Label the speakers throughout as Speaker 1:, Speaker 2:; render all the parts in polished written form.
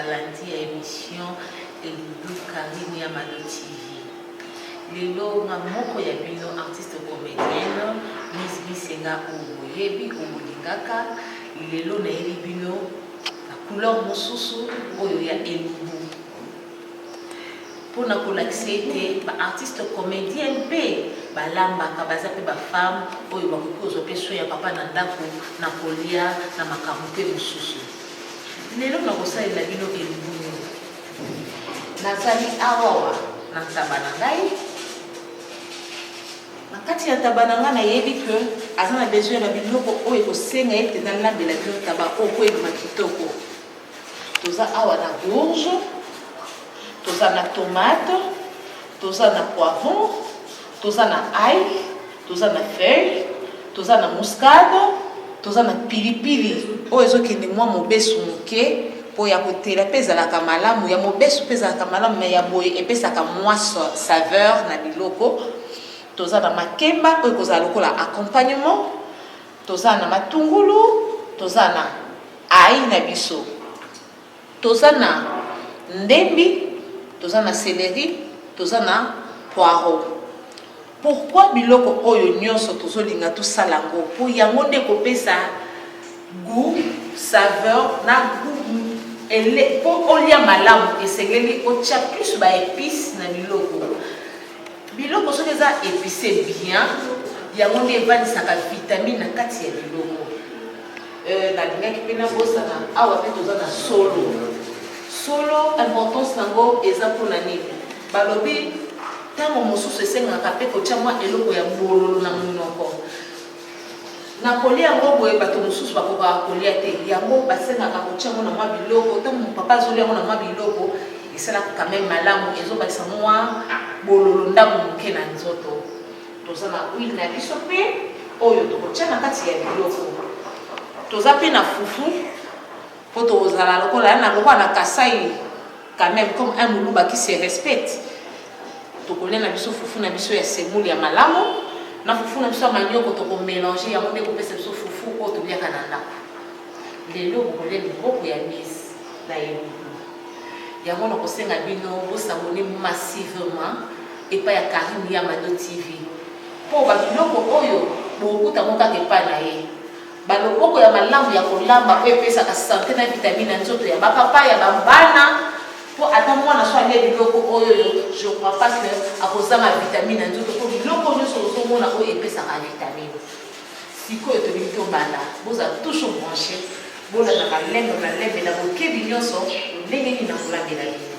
Speaker 1: lundi à l'émission Elidou Karine ya Mado TV. Lelo nga moko ya bino artiste comédienne Miss Bisenga Oboyebi Omolingaka. Lelo na yeli bino la couleur mosusu oyo ya Elidou. Pour na kolakisete ba artiste comédienne pe balamba kabaza pe ba femme oyo bakokozo peso ya papa na ndako na kolia na makambo pe mosusu. Lelo na kosalela bino Elidou. Nazali awa na tabana ngai. Makati ya tabana ngai na yebi que azana besoin na biloko oyo kosenga ete na lambela bino taba oko e makitoko. Toza awa na gourge, toza na tomate, toza na poivron, toza na ail, toza na feuille, toza na muscade, toza na pilipili oyo ezokende mwa mobesu moke po ya kotela pe ezalaka malamu ya mobesu pe ezalaka malamu me ya boye epesaka mwa saveur na biloko. Toza na makemba oyo kozala lokola accompagnement, toza na matungulu, toza na ail na biso, toza na ndembi, toza na céleri, toza na poireau. Pourquoi biloko oyo nyonso tozolinga tosala ngo po yango nde kopesa goût, saveur na goût ele po olia malamu esengeli otia plus ba épices na biloko. Biloko soki eza épicé bien yango nde evanisaka vitamine na kati ya biloko. Nalingaki mpe na bosana awa mpe toza na solo. Solo importance nango eza mpona nini? Balobi tango mosusu esengaka mpe kotia mwa eloko ya bololo na monoko. Na kolia yango boye bato mosusu bakokaka kolia te. Yango basengaka kotia yango na mwa biloko. Tango papa azolia yango na mwa biloko esalaka quand même malamu ezobakisa mwa bololo ndambo moke na nzoto. Toza na huile na biso mpe oyo tokotia na kati ya biloko. Toza mpe na fufu po tozala lokola na lokola na Kasai quand même comme un muluba qui se respecte. Tokolia na biso fufu na biso ya semoule ya malamu na fufu na biso ya manioko toko mélanger yango nde kopesa biso fufu oyo tobiaka na ndako. Lelo bokolia liboko ya Miss na Elidou. Yango na kosenga bino bosangoni massivement epai ya Karine ya Mado TV. Po ba biloko oyo bokuta kaka epai na ye. Baloboko ya malamu ya kolamba oyo epesaka santé na vitamine na nzoto ya bapapa ya bambana. Po ata mwana so alia biloko oyo je crois pas que akozama vitamine na nzoto po biloko nyonso ozomona oyo epesaka vitamine. Sikoyo tolingi tobanda boza toujours branché bolanda na lembe na bokebi nyonso ndenge nini na kolambela bino.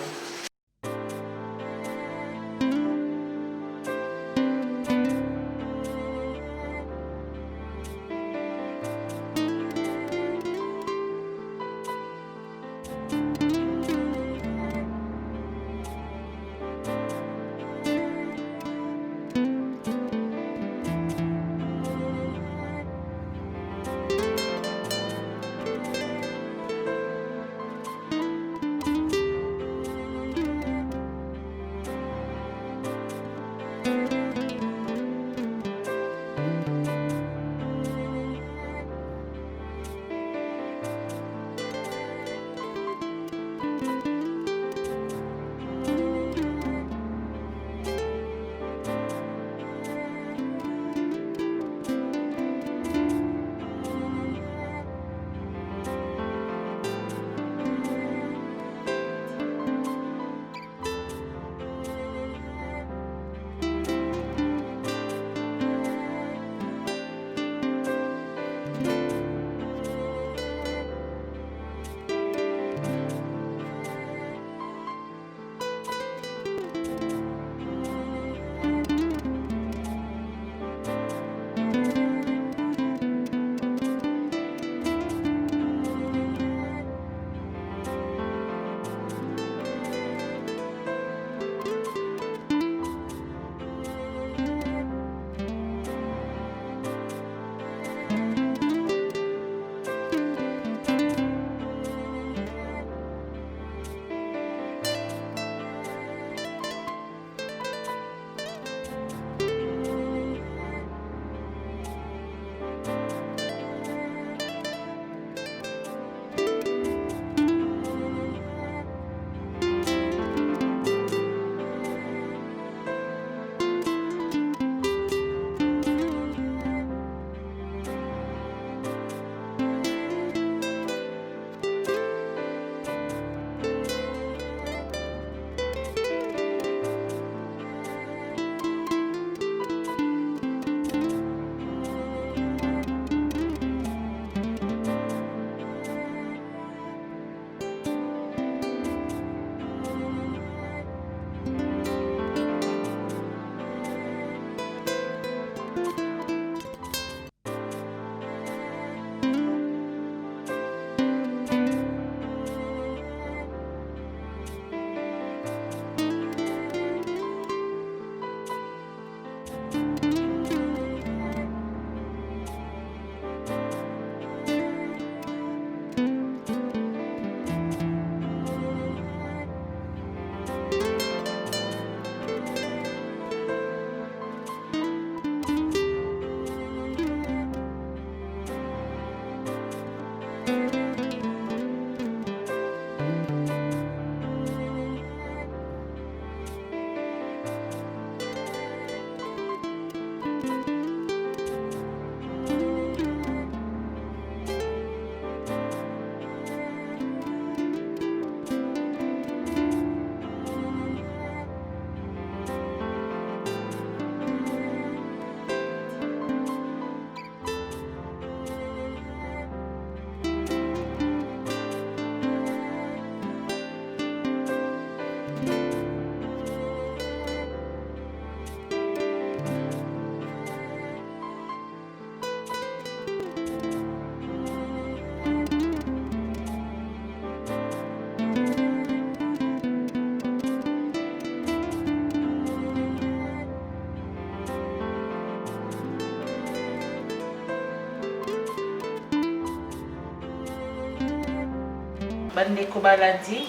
Speaker 1: bandeko balandi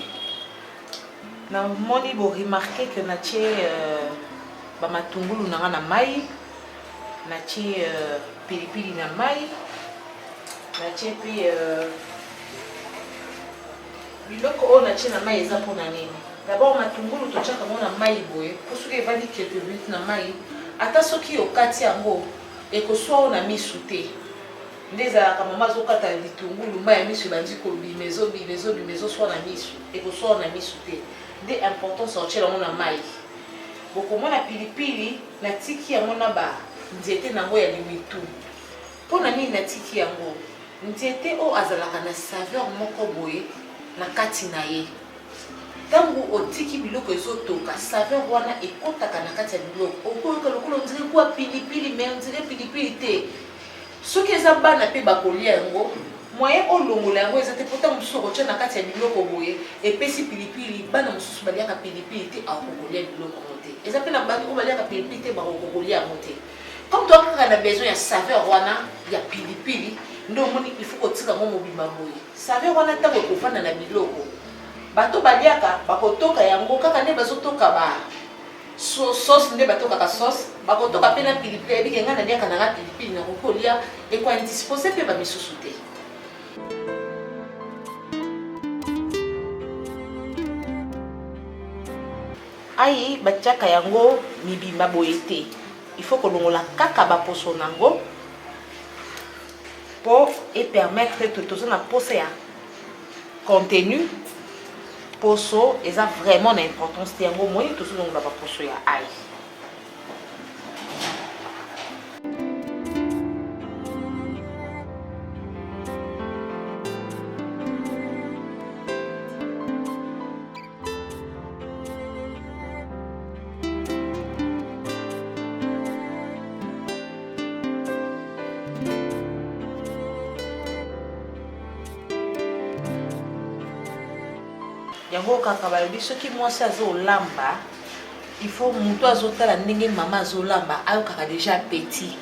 Speaker 1: na moni bo remarquer que na tie ba matungulu na na mai na tie pilipili na mai na tie puis biloko o na tie na mai eza pona nini. D'abord matungulu to chaka mona mai boye pour soki evandi quelques minutes na mai ata soki okati yango ekoswa na misu te. Ndeza kama mama zokata litungulu mai misu bandi ko bimezo soit na misu ekoswa na misu te. De important sortir yango na mai. Bokomona pilipili na tiki yango na ba nzete nango ya limitu. Pona nini na tiki yango? Nzete o azalaka na saveur moko boye na kati na ye. Tangu otiki biloko ezotoka saveur wana ekotaka na kati ya biloko. Okoyoka lokolo ndire kwa pilipili mais ndire pilipili te. Soki eza bana pe bakolia yango moyen olongola yango eza te pota mosusu okotia na kati ya biloko boye epesi pilipili bana mosusu baliaka pilipili te akokolia biloko yango te. Eza pe na bana oyo baliaka pilipili te bakokolia yango te. Comme toi kaka na besoin ya saveur wana ya pilipili nde omoni il faut kotika ngo mobimba boye. Saveur wana ntango ekofanda na biloko bato baliaka bakotoka yango kaka nde bazotoka ba sauce nde batokaka sauce bakotoka pe na pilipili ebike nga naliaka nanga pilipili na kokolia ekwa indispose pe bamisusu te. Ayi batiaka yango mibimba boye te. Il faut kolongola kaka baposo nango pour permettre que tout ça na posa ya contenu poso eza vraiment na importance te yango moyi tout ça longola baposo ya ayi. Yango kaka balobi soki mwasi azolamba il faut mutu azotala ndenge mama azolamba ayokaka déjà appétit.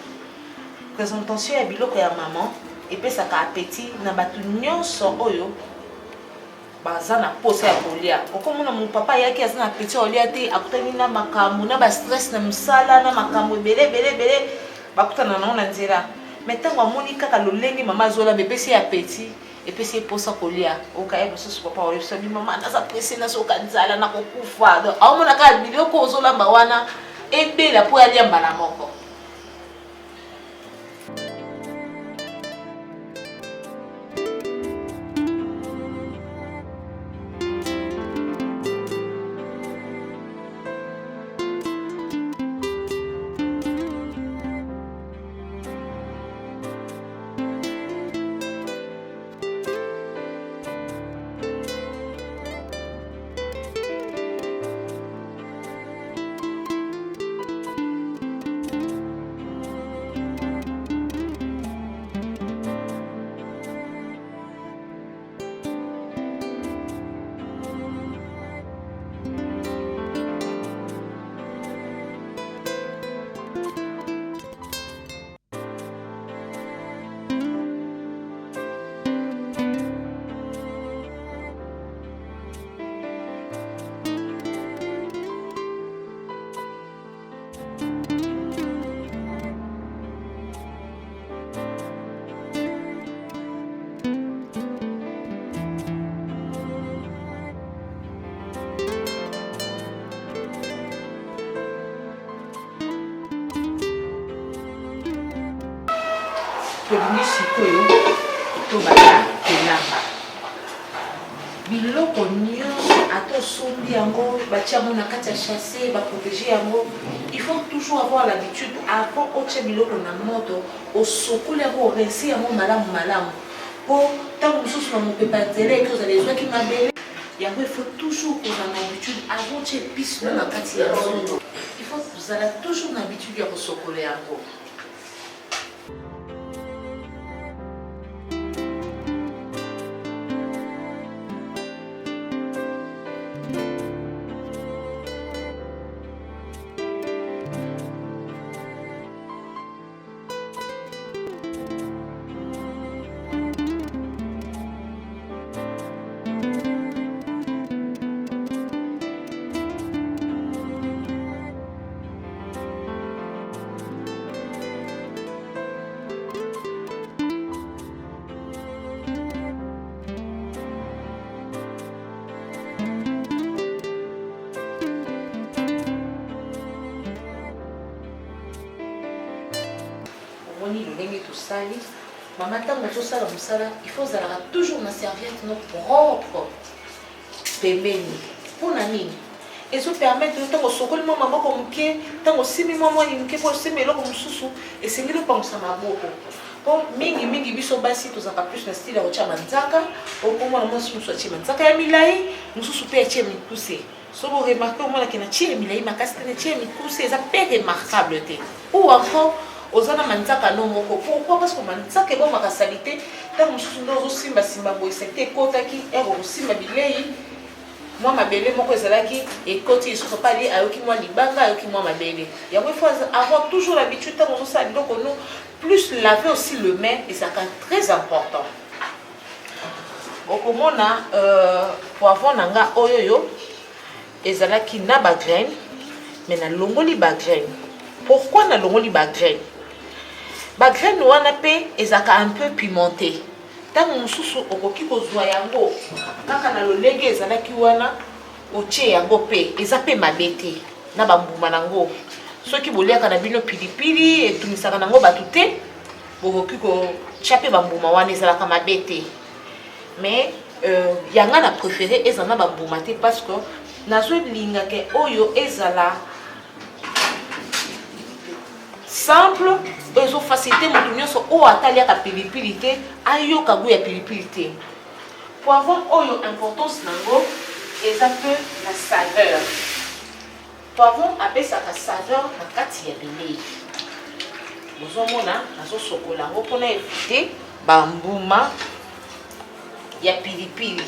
Speaker 1: Présentation ya biloko ya maman epesaka appétit na bato nyonso oyo baza na posa ya kolia. Okomona mon papa yaki aza na appétit olia te akutani na makambo na ba stress na msala na makambo belé bakutana nango na nzela. Mais ntango amoni kaka lolenge mama azolamba epesi appétit epesi posa kolia okaye mosusu papa olebisa bi mama naza pressé na soka nzala na kokufa donc aomona kaka biloko ozolamba wana ebela po alia mbala moko. Tolingi sikoyo tobala kolamba biloko nyonso ata osombi yango batia yango na kati ya chasse baprotege yango. Il faut toujours avoir l'habitude avant otia biloko na moto osokoli yango orince yango malamu po ntango mosusu na mopepa nzela eke ozala ezwaki mabele yango. Il faut toujours kozala na habitude avant otia épice na kati ya nzoto. Il faut kozala toujours na habitude ya kosokola yango. omoni lolenge tosali mama ntango tosala mosala il faut ozalaka toujours na serviette no propre pembeni mpona nini ezopermettre ntango osokoli mwa maboko moke ntango osimi mwa mwani moke mpo osimi eloko mosusu esengeli opangwisa maboko mpo mingi biso basi tozalaka plus na style ya kotya manzaka okomona mwasi mosusu atie manzaka ya milai mosusu mpe atie mikuse soki oremarke omonaki na tie milai makasi te na tie mikuse eza mpe remarquable te ou encore oza na manzaka no moko pourquoi parce que manzaka ebomaka sali te ntango mosusu nde ozosimbasimba boye sekte ekotaki ere okosimba bilei mwa mabele moko ezalaki ekoti lisusu pali ayoki mwa libanga ayoki mwa mabele yango il faut avoir toujours l'habitude ntango ozosala biloko no plus laver aussi le main ezalaka très important okomona poivron na nga oyoyo ezalaki na bagraine mais nalongoli bagraine pourquoi nalongoli bagraine bagraine wana mpe ezalaka un peu pimenté ntango mosusu okoki kozwa yango kaka na lolenge ezalaki wana otie yango mpe eza mpe mabe te na bambuma nango soki boliaka na bino pilipili etumisaka nango bato te bokoki kotya mpe bambuma wana ezalaka mabe te mais yanga na préféré ezala na bambuma te parce que nazolingaka oyo ezala simple ezo facilité moto nyonso oyo ataliaka pilipili te ayoka goût ya pilipili te poivron oyo importance nango eza mpe na saveur poivron apesaka saveur na kati ya bilei bozomona nazosokola yango mpona evite bambuma ya pilipili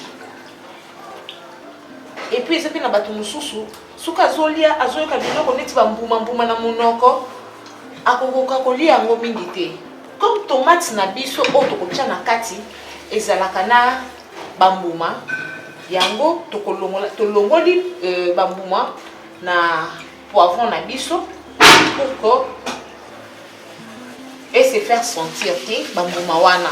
Speaker 1: epuis eza mpe na bato mosusu soki azolia azoyoka biloko neti bambuma na monoko akokoka kolia yango mingi te comme tomate na biso oyo tokotya na kati ezalaka na bambuma yango tolongoli bambuma na poivron na biso pour que et se faire sentir te bambuma wana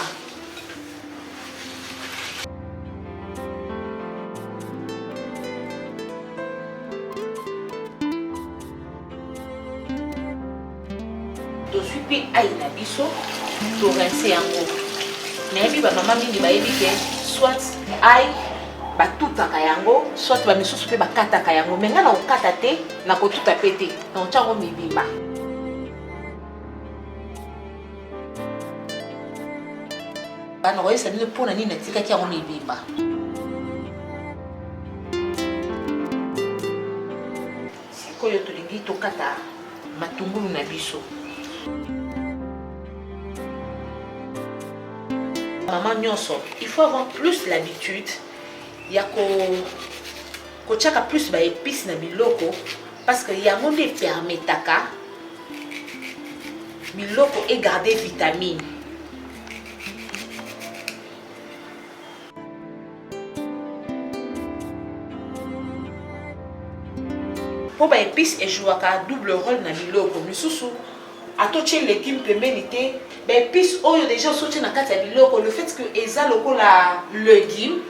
Speaker 1: tozwi mpe ai na biso torince yango nayebi bamama mingi bayebi ke soit ai batutaka yango soit bamisusu mpe bakataka yango me nga na kokata te na kotuta mpe te na kotya yango mibimba bana koyebisa bino mpona nini natikaki yango mibimba sikoyo tolingi tokata matungulu na biso maman nyonso il faut avoir plus l'habitude ya kotiaka plus baépice na biloko parce que yango nde permetaka biloko egarder vitamine po baépice ejouaka double rôle na biloko misusu atotie légume pembeni te baépice oyo déjà osotie na kati ya biloko le fait que eza lokola légume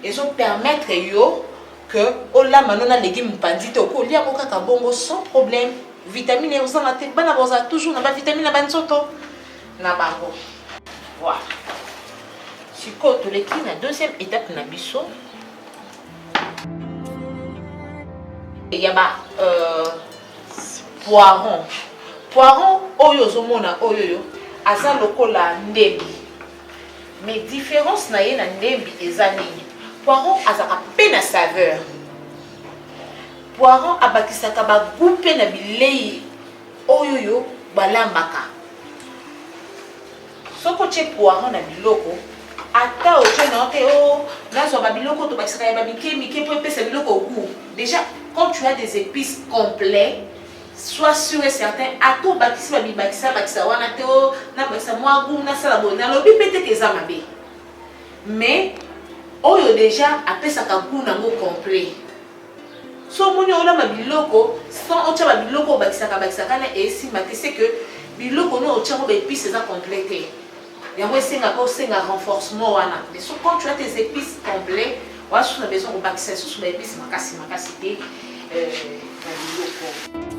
Speaker 1: ezo permettre yo que olamba no na légume mpandi te okolia yango kaka bongo sans problème vitamine ezala te bana bozala toujours na bavitamine na banzoto na bango voilà sikoyo toleki na deuxième étape na biso ya ba poiron oyo ozomona oyoyo aza lokola ndembi mais différence na ye na ndembi eza nini poiron azaka mpe na saveur poiron abakisaka bagoût mpe na bilei oyoyo balambaka soki otie poiron na biloko ata otie na te o nazwa babiloko tobakisaka ya bamike mike mpo epesa biloko goût déjà quand tu as des épices complets sois sûr et certain ato bakisi bakisa wana te o na bakisa mwa goût nasala boye nalobi mpe te eza mabe mais oyo déjà apesaka goût nango complet so omoni olamba biloko sans otia babiloko obakisaka na esimba te c'est que biloko no otiango baépice eza complet te yango esengaka osenga renforcement wana mais so quand tu as tes épices complets oya susu na besoin kobakisa susu baépice makasi te na biloko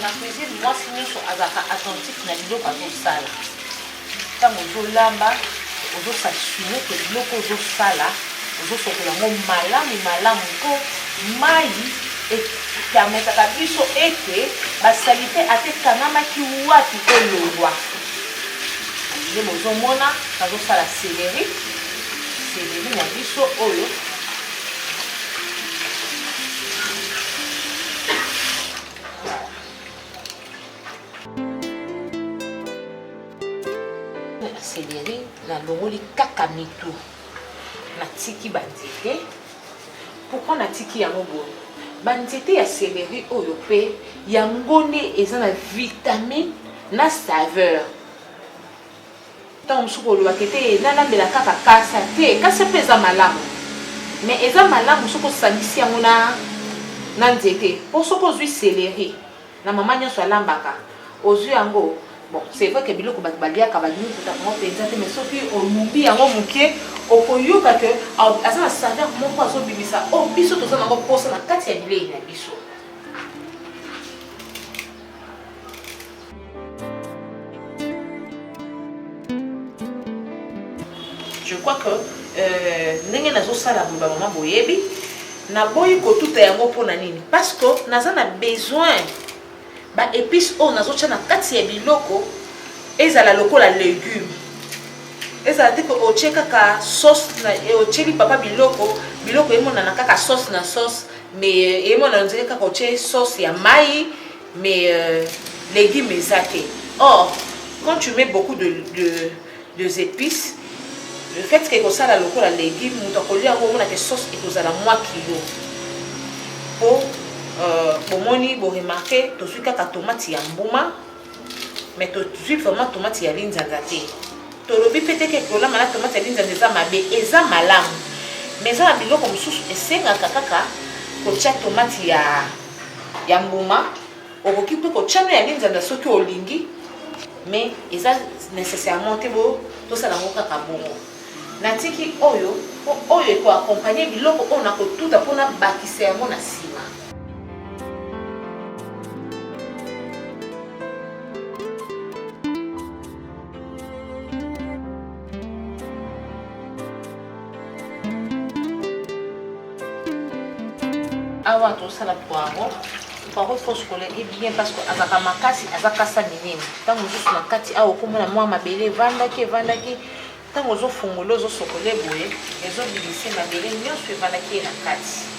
Speaker 1: na cuisine mwasi nyonso azalaka attentif na biloko azosala. Ntango ozolamba ozosasure ke biloko ozosala ozosokola yango malamu mpo mai epermetaka biso ete basalite ate ekangamaki wapi olongwa. Nde bozomona nazosala seleri na biso oyo seleri na longoli kaka mitu natiki banzete. Pourquoi natiki yango boye? Banzete ya seleri oyo pe yango nde eza na vitamine na saveur. Ntango mosuku olobaka ete nalambela kaka kasa te, kasa mpe eza malamu, mais eza malamu soki osangisi yango na nzete. Mpo soki ozwi seleri na mama nyonso alambaka ozwi yango, bon c'est vrai que biloko bato baliaka balimi kutaka ngo mpenza te, mais soki olumbi yango moke okoyoka ke aza na saveur moko azobimisa o biso toza nango mposa na kati ya bilei na biso. Je crois que ndenge nazosala boye bamama boyebi naboyi kotuta yango mpona nini, parce que naza na besoin baépice oyo nazotya na kati ya biloko ezala lokola légume, ezala te ke otie kaka sauce otieli papa biloko emonana kaka sauce na sauce, mais emonana nzeke kaka otie sauce ya mai, mais légume eza te. Or quand tu mets beaucoup de épices, le fait que kosala lokola légume moto akolia yango omona ke sauce ekozala mwa kilo. Po bomoni boremarke tozwi kaka tomate ya mbuma, mais tozwi vraiment tomate ya linzanza te. Tolobi pete ke kolamba na tomate ya linzanza eza mabe, eza malamu, mais eza na biloko mosusu esengaka kaka kotia tomate ya mbuma. Okoki mpe kotia no ya linzanza soki olingi, mais eza nécessairement te bo tosala yango kaka bongo. Natiki oyo ekoakompanye biloko oyo nakotuta mpona bakisa yango na nsima. Awa tosala poireau faut se coller bien parce que azaka makasi azakasa minene. Ntango mosusu na kati awa okomona mwa mabele evandaki ntango ozofungola ozosokole boye ezobimisa mabele nyonso evandaki ye na kati.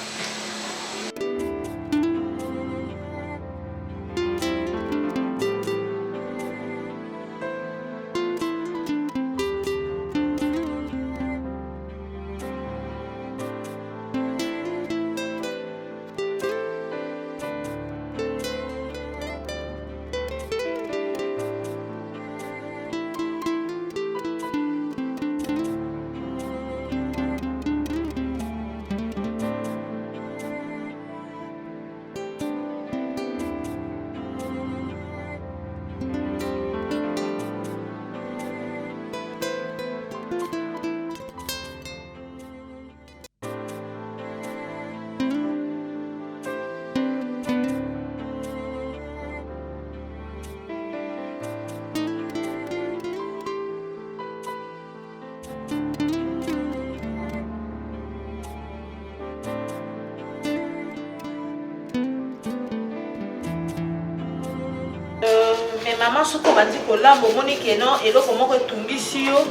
Speaker 1: Mais maman soko bandi kolamba omoni ke non eloko moko etumbisi yo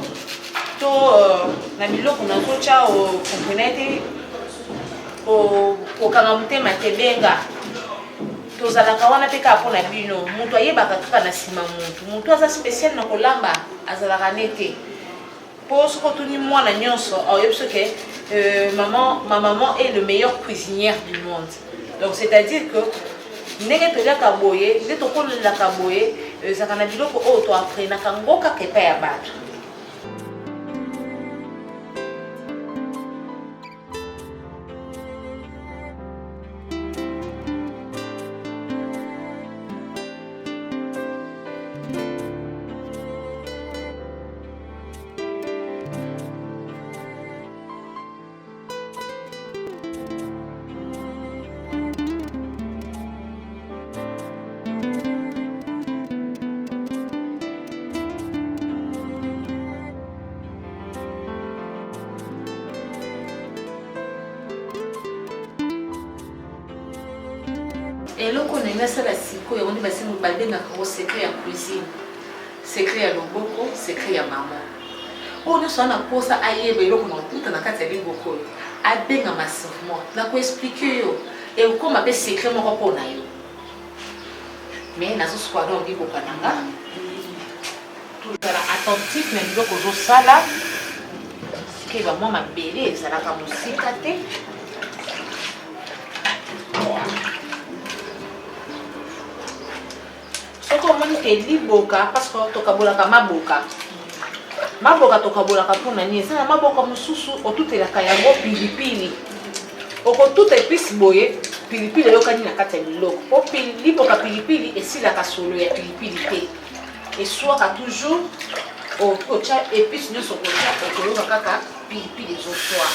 Speaker 1: to na biloko nazotia okomprene okanga motema te benga tozalaka wana mpe kaka mpona bino moto ayebaka kaka na nsima moto aza spécial na kolamba azalaka ne te. Mpo soki otuni mwana nyonso oyebi so ke ma maman est le meilleur cuisinière du monde. Donc c'est-à-dire que ndenge toliaka boye nde tokolelaka boye ezalaka na biloko oyo toaprenaka ngo kaka epai ya bato. eloko na ina sala siko ya woni basingo babenga ko secret ya cuisine, secret ya loboko, secret ya maman. On ne soit na posa ayeba eloko na tout na kati ya liboko abenga massivement na ko expliquer yo et comme appelle secret moko pona yo. Mais nazo squadron donc biko kananga tout la attentif na biloko zo sala ke ba mwa mabele ezala ka musika te. Soko moni ke liboka parce que tokabolaka maboka. Maboka tokabolaka pona ni eza maboka mususu otutelaka yango pilipili. Oko tout épice boye pilipili yokani na kati ya biloko. Po liboka pilipili esilaka solo ya pilipili te. Eswaka toujours au cha épice nyonso kotia okoloka kaka pilipili ezoswa.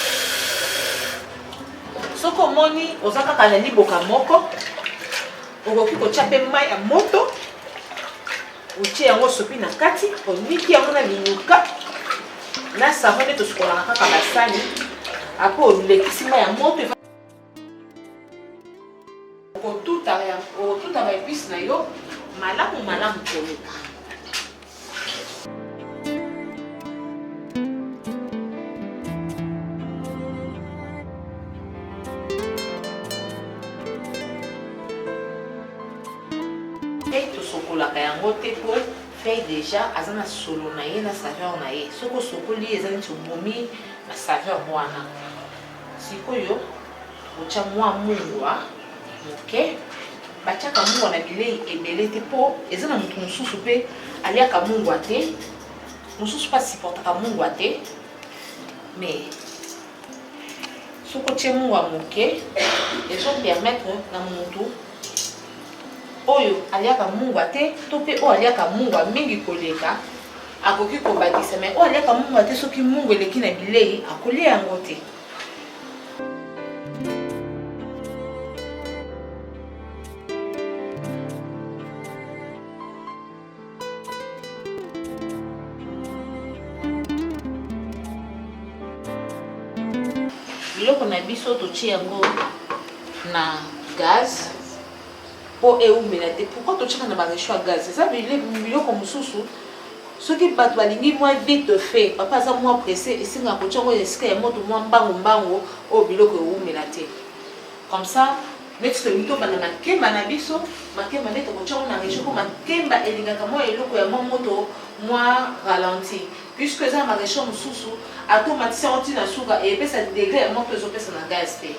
Speaker 1: Soko moni oza kaka na liboka moko okoki kotia pe mai ya moto utie yango sopi na kati oniki yango na linyuka na savon nde tosukolaka kaka basani apo olekisi mai ya moto okotuta ba épice na yo malamu koleka. Tosokolaka yango te po fei déjà azana solo na ye na saveur na ye. Soko sokoli ezali tsomomi na saveur wana. Sikoyo ocha mwa mungwa moke bachaka mungwa na bilei ebele te po ezana mutu mususu pe aliaka mungwa te. Mususu pa supportaka mungwa te. Mais soko tie mungwa moke ezo permettre na mutu oyo aliaka mungwa te to pe o aliaka mungwa mingi koleka akoki kobakisa mais o aliaka mungwa te soki mungwa eleki na bilei akolia yango te. Biloko na biso totie yango na gaz po eumela te. Pourquoi tu chika na ba réchaud à gaz? Ça veut dire biloko mususu soki bato balingi moi vite fait papa za moi pressé esinga ko tshongo esika ya moto moi mbango o biloko eumela te. Comme ça next mito bana makemba na biso makemba neto ko tshongo na réchaud ko makemba elingaka moi eloko ya moto moi ralenti puisque za ma réchaud mususu automatisation tina suka et pesa degré ya moto zo pesa na gaz te.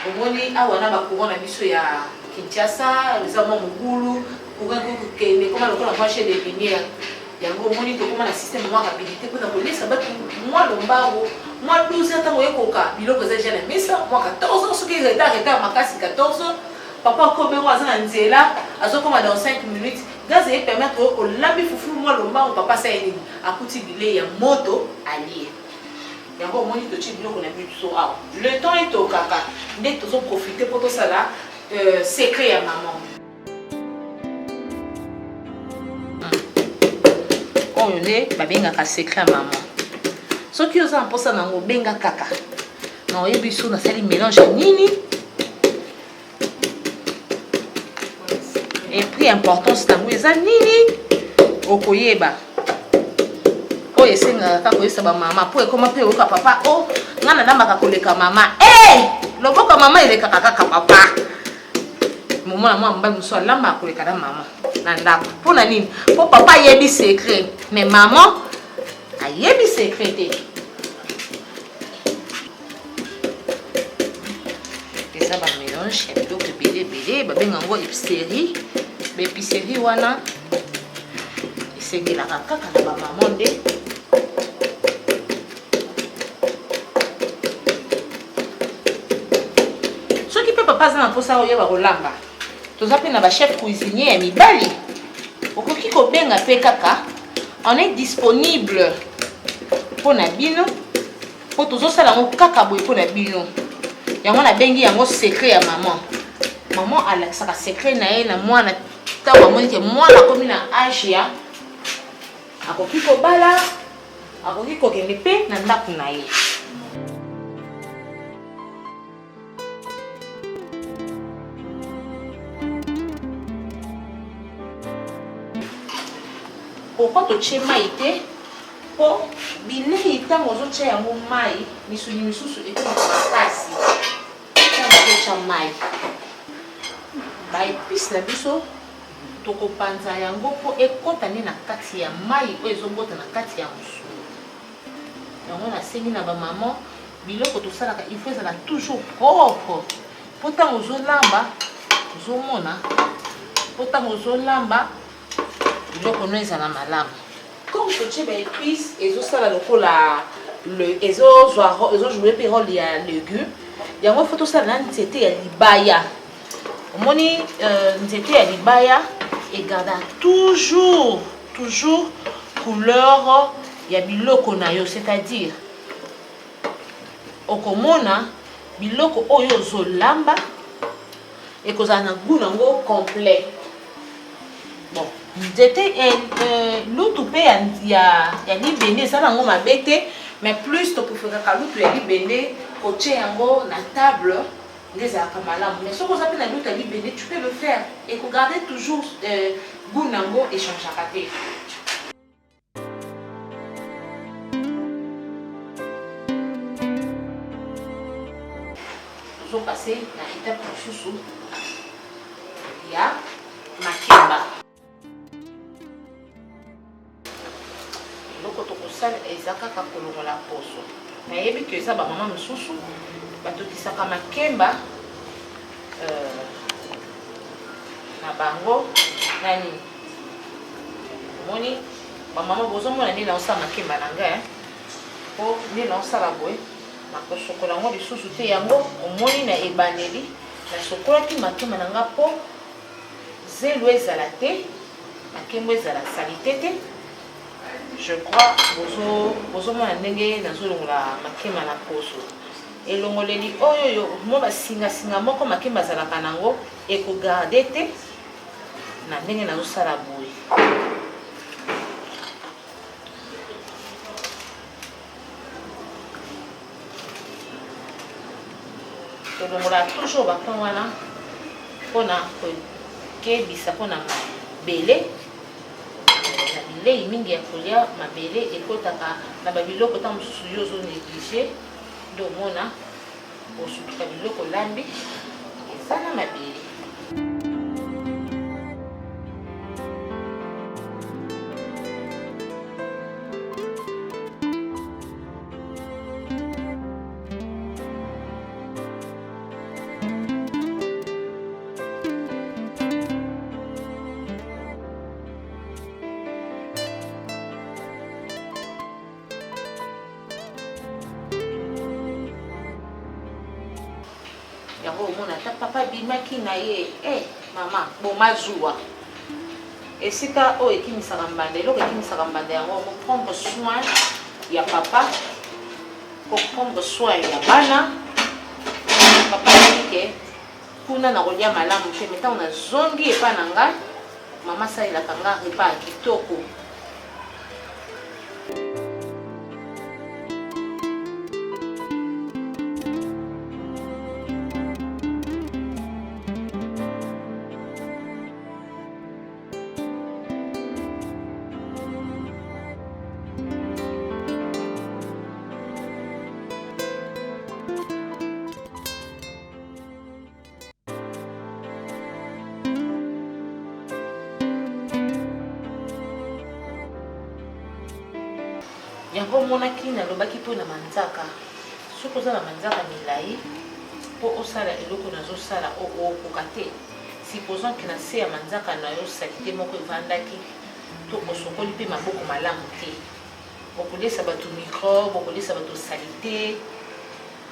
Speaker 1: Omoni awana ba courant na biso ya Kinshasa, les amants Mugulu, pour un coup que les commandes ont marché des vignes. Il y a un gros monito comme un système de rapidité pour nous laisser battre moi lombardo, moi 12 ans au coca, il a posé jamais mais ça, moi 14 ans, ce qui est arrêté à ma casse 14 ans, papa comme moi à Nzela, à ce comme dans 5 minutes, gaz et permettre au labi foufou moi lombardo papa ça est à petit billet un moto allié. Il y a un gros monito type qu'on a vu tout ça. Le temps est au caca, dès que nous profiter pour tout ça là. Secret ya maman. Oyo nde babengaka secret ya maman. Soki oza mposa nango benga kaka. Na oyebi so na sali mélange nini. Et puis importance tango eza nini okoyeba. Oyo esenga kaka koyesa ba mama po ekoma pe oyoka papa o ngana nambaka koleka mama. Loboko mama elekaka kaka papa. Maman moi mbali muso lamba koleka na mama na ndako pona nini po papa yebi secret mais maman ayebi secret te. Eza ba mélange ya biloko ebele babenga yango épicerie ba épicerie wana esengelaka kaka na ba maman nde. Soki pe papa za na posa oyo ba kolamba toza pe na ba chef cuisinier ya mibali okoki kobenga pe kaka on est disponible pona bino po tozosala yango kaka boye pona bino yango na bengi yango secret ya maman. Maman alakisaka secret na ye na mwana ntango amoni ke mwana akomi na age ya akoki kobala akoki kokende pe na ndako na ye. pourquoi totie mai te po bilei ntango ozotia yango mai misuni misusu ekomaka makasi ntango ozotia mai baepice na biso tokopanza yango po ekota nde na kati ya mai oyo ezobota na kati ya mosuni yango nasengi na bamama biloko tosalaka il faut ezala toujours propre po ntango ozolamba ozomona po ntango ozolamba biloko no ezala malamu comme totie baépice ezosala lokola ezojouer mpe role ya légume yango fo tosala na nzete ya libaya omoni nzete ya libaya egarda toujours couleur ya biloko na yo, c'est-à-dire okomona biloko oyo ozolamba ekozala na goût nango complet. Bon, nzete lutu mpe ya libende ezala nango mabe te, mais plus topréféraka lutu ya libende kotie yango na table nde ezalaka malamu. Mais soki oza mpe na lutu ya libende tu peux le faire et kogarder toujours goût nango echangeaka te. Nous passer na étape mosusu ya makemba. Eloko tokosala eza kaka kolongola poso. Nayebi ke eza bamama mosusu batokisaka makemba na bango nani omoni bamama bozomona nde naosala makemba na ngai po nde naosala boye nakosokola yango lisusu te yango omoni na ebaneli nasokolaki makemba na nga po zelo ezala te makemba ezala salite te. Je crois bozomona ndenge nazolongola makemba na poso elongoleli oyo mo basingasinga moko makemba azalaka nango ekogarde te na ndenge nazosala boye. tolongola toujours bakon wana mpona kokebisa mpona mabele na bilei mingi ya kolia. Mabele ekotaka na babiloko ta mosusu yo ozonéglige nde omona osutuka biloko lambi eza na mabele. Yango omona ta papa bimaki na ye mama boma zuwa esika oyo ekimisaka mbanda. Eloko ekimisaka mbanda yango koprendre soin ya papa, koprendre soin ya bana. Papa yike kuna na kolia malamu te meta ona zongi epa na ngai mama salelaka nga repa ya kitoko. Yango monaki nalobaki mpo na manzaka soki oza na manzaka milai mpo osala eloko nazosala okoka te. Supposons ke na se ya manzaka na yo salite moko evandaki to osokoli mpe maboko malamu te, okolesa bato microbe, okolesa bato salite.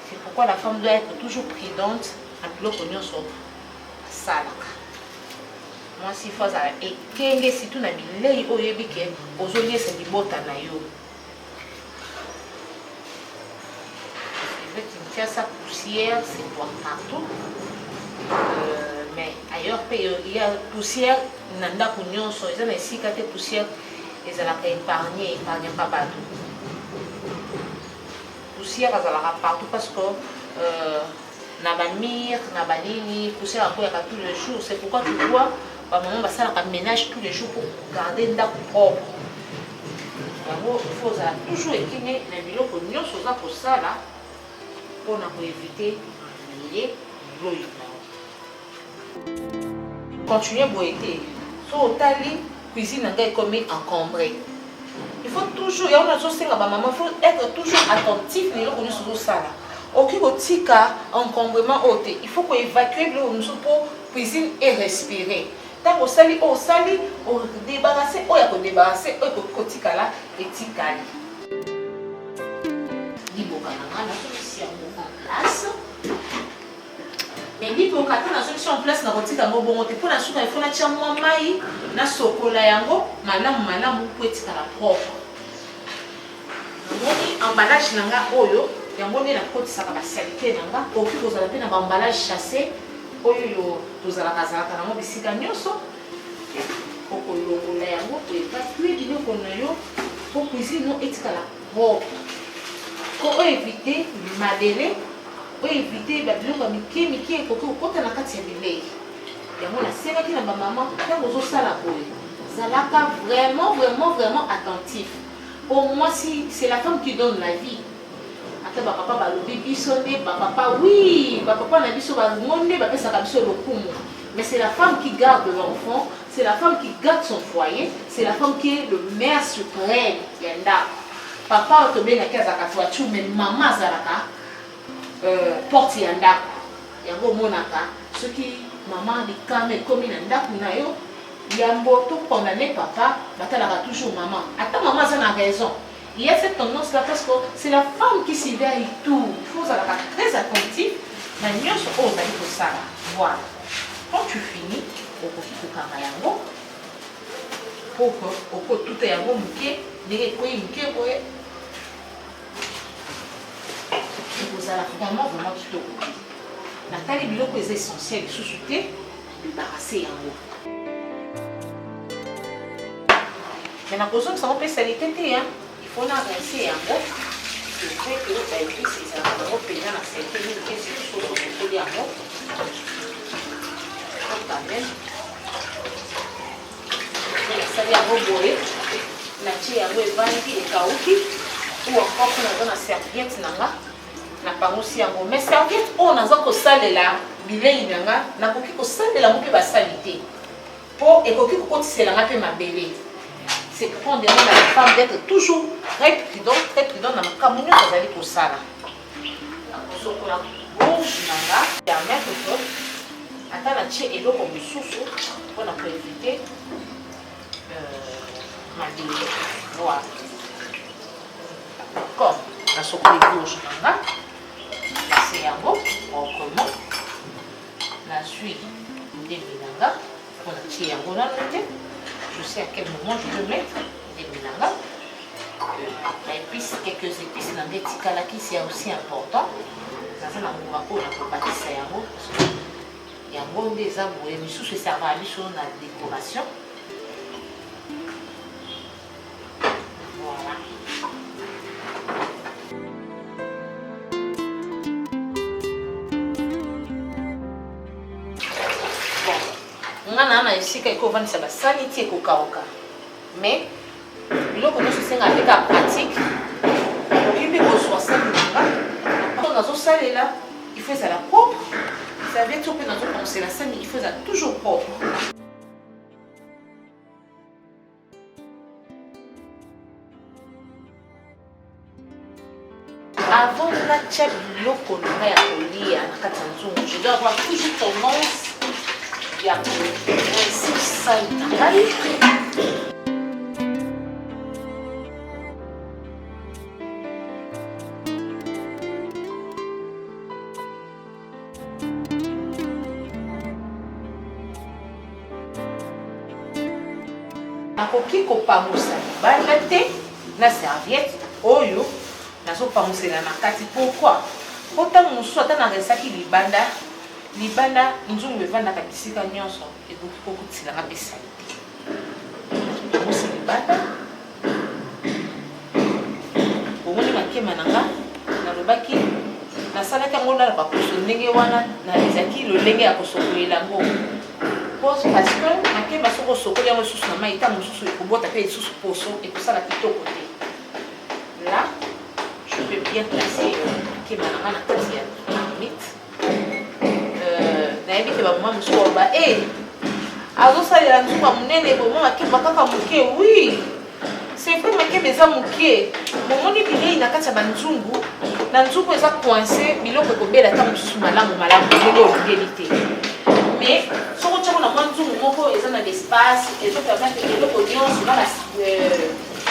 Speaker 1: C'est pourquoi la femme doit être toujours prudente na biloko nyonso asalaka. Mwasi fo azala ekenge surtout na bilei oyo oyebi ke ozoliesa libota na yo. Tu as sa poussière, c'est toi partout. Mais ailleurs, il y a poussière, nanda kunyon, so ils ont ici quand poussière, ils ont épargné pas partout. Poussière, ils ont partout parce que nabamir, nabanini, poussière à quoi tous les jours. C'est pourquoi tu vois, maman va faire un ménage tous les jours pour garder nda propre. yango il faut ozala toujours ekini na biloko nyonso oza kosala mpona koevite ye loyo continue boye te so otali cuisine na ngai ekomi encombré. Il faut toujours, il faut être toujours attentif à ce que nous faisons. Aucun tika encombrement ôté. Il faut qu'on évacue le pour cuisine et respirer. Tant qu'on sali, on débarrasser, on y a qu'on débarrasser, on tika là et tika là. Libo kananga, la solution en place. Mais libo kananga, la solution en place, na rotika mo bon, pour la soupe, il faut la tirer moins maï, na sokola yango, malamu pour tika la propre. Ngoni emballage nanga oyo yango ne na kotisaka ba salité nanga oki kozala pe na ba emballage chassé oyo tozala kazalaka nango bisika nyonso okolongola yango po evacue biloko na yo po cuisine no etikala propre ko éviter madele o éviter ba biloko mike ekoki kokota na kati ya bilei yango nasengaki na bamama ntango ozosala boye zalaka vraiment attentif. Pour moi, si c'est la femme qui donne la vie. Attends, papa va le bisonner, papa oui, papa n'a biso va monter, papa ça va le coup. Mais c'est la femme qui garde l'enfant, c'est la femme qui garde son foyer, c'est la femme qui est le maire suprême. Yanda. Papa a tombé dans la case à voiture, mais maman zalaka porte yanda. Yango monaka. Ce qui maman dit quand même comme yanda kunayo. Yambo tout condamné papa, batalaka toujours maman. Attends, maman, ça a raison. Il y a cette tendance-là parce que c'est la femme qui s'éveille tout. Il faut être très attentif. Mais nous sommes pour ça. Voilà. Quand tu finis, au petit yango, pour que tout est à bon mouquet, des couilles mouquet, vous allez vraiment tout. Nathalie biloko est essentiel, sous-souté, débarrasser yango. Mais la cause que ça peut s'arrêter, il faut rincer un peu. Je sais que ça existe, ça va payer dans cette ligne qui est sur le côté à moi. Quand même, ça vient reboyer. La tia a vendu et kaouki. Ou encore qu'on a une serviette nanga. Na pas aussi un mot. Mais serviette, on a encore salé là. Bilei nanga. Na koki ko salé la mouki ba salité. Pour et koki ko kotisé la ngape ma bébé. C'est qu'on demande à la femme d'être toujours très prudente dans le camion que vous allez pour ça. La bouche permet que attends la tchè et l'eau comme sous pour éviter ma vie. Voilà. Comme la soupe de bouche, c'est un mot, autrement. La suite des minanga, on a tchè un bon annoté. Je sais à quel moment je veux mettre des milanga. Épices, quelques épices dans des tikalaki, c'est aussi important. Ça c'est dans le mako, on peut bâtir yango. Il y a bon des arbres et sous ce servent à sur la décoration. Voilà. On a ici quelque chose qui est sanitaire au Kaoka. Mais, il faut que nous soyons avec la pratique. Il faut que nous soyons quand on a salé là, il faut ça la propre. Ça veut dire que nous pensons la scène, il faut ça toujours propre. Avant la tchèque, l'eau je dois avoir toujours tendance. Ya sisa itangai nakoki kopamusa libanda te na serviette oyo nazopamusela na kati. Pourquoi? Ntango mosusu ata naresaki libanda nzungu evandaka bisika nyonso ekoki kokutilanga mpe salite. Nazopamusa libanda omoni makema nanga nalobaki nasalaki yango nala bakoso ndenge wana ezalaki lolenge ya kosokolela yango parce que makeba soki osokoli yango lisusu na mai ntango mosusu ekobota mpe lisusu poso ekosala kitoko te. vais bien placer qui m'a la marmite. Nayebi ke ba maman musuwa ba azosalela nzungu ya monene bomo makemba kaka moke. Oui, c'est vrai makemba eza moke, momoni bilei na kati ya banzungu na nzungu eza coincé biloko ekobela ata mosusu malamu ndenge olingeli te. Mais soko tiako na mwa nzungu moko eza na l'espace ezopermettre eloko nyonso na la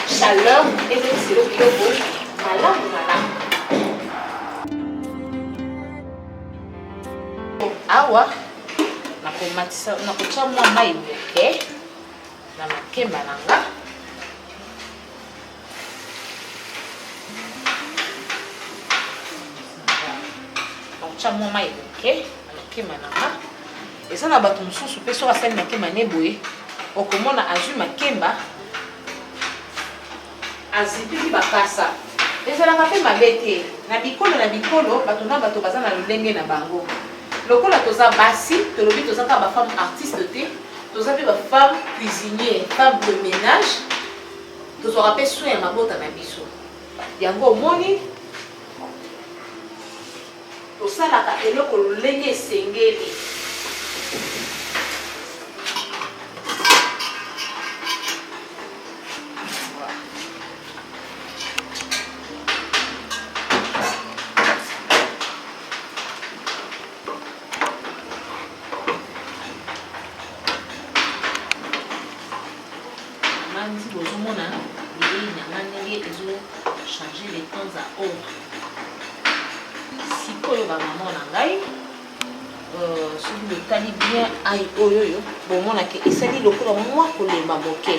Speaker 1: chaleur ezekiselo biloko malamu. Awa nakotia mwa mai moke na makemba nanga. Nakotia mwa mai moke na makemba nanga. Eza na bato mosusu mpe soki asali makemba ne boye okomona azwi makemba azipiki bakasa. Ezalaka mpe mabe te. Na bikolo bato na bato baza na lolenge na bango. Lokola toza basi tolobi toza ka ba femme artiste te, toza pe ba femme cuisinier, femme de ménage, tozora pe soin ya mabota na biso. Yango omoni tosalaka eloko lolenge esengeli. Nzi bozomona bilei nyanga ndenge ezochanger de temps à autre. Sikoyo bamama na ngai soki botali bien ai oyoyo bomonake esali lokola mwa kolemba moke.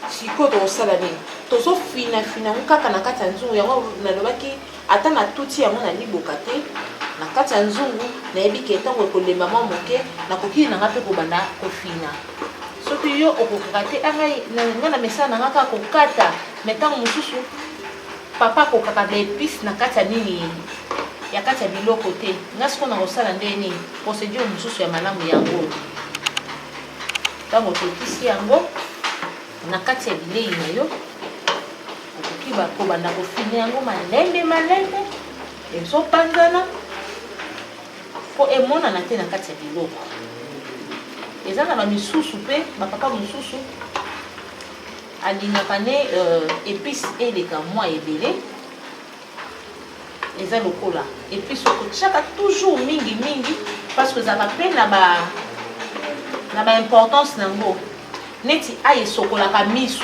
Speaker 1: Sikoyo tokosala nini? Tozofinafina ngo kaka na kati ya nzungu. Yango nalobaki ata natuti yango na liboka te na kati ya nzungu nayebi ke ntango ekolemba mwa moke nakoki nanga mpe kobanda kofina. Soki yo okokaka te nga na mesala nanga kaka kokata me ntango mosusu papa akokaka na épice na kati ya nini ya kati ya biloko te. Nga siko na kosala nde nini procédure mosusu ya malamu yango. Ntango tokisi yango na kati ya bilei na yo okoki kobanda kofina yango malembe ezopanzana po emonana te na kati ya biloko. Eza na bamisusu mpe bapapa mosusu alingaka ne épice eleka mwa ebele. Eza lokola épice okotiaka toujours mingi parce que ezalaka mpe na baimportance nango. Neti ai esokolaka misu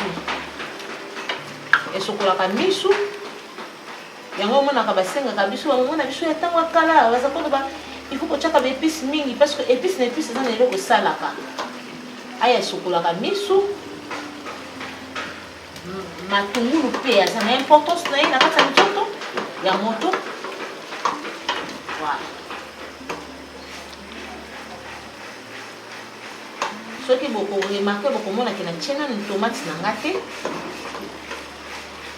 Speaker 1: yango omonaka basengaka biso bamomona biso ya ntango akala baza koloba il faut kotiaka baépice mingi parce que épice na épice eza na eloko esalaka. Aya esokolaka misu, matungulu mpe aza na importance na ye na kati ya nzoto ya moto. Voilà. Soki bokoremarke bokomonake na tie nanu tomate na nga te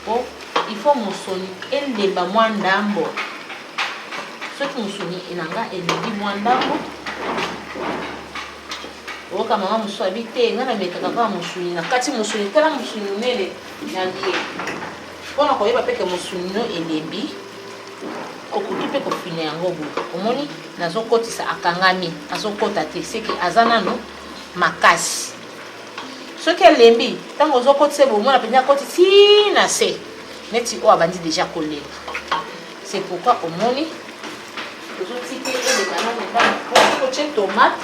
Speaker 1: po il faut mosoni elemba mwa ndambo. Soki musuni enanga elengi mwa ndambo oka mama musu abi te nga na metaka kaka musuni na kati musuni tala musuni nene yangie mpona koyeba peke musuni no elembi okoki mpe kofina yango boye. Omoni nazokotisa akangami azokota te seki aza nano makasi. Soki elembi ntango ozokotisa bomona mpenza akoti ti na se neti oyo abandi deja kolemba. C'est pourquoi omoni tozotiki eleka nano po kotie tomate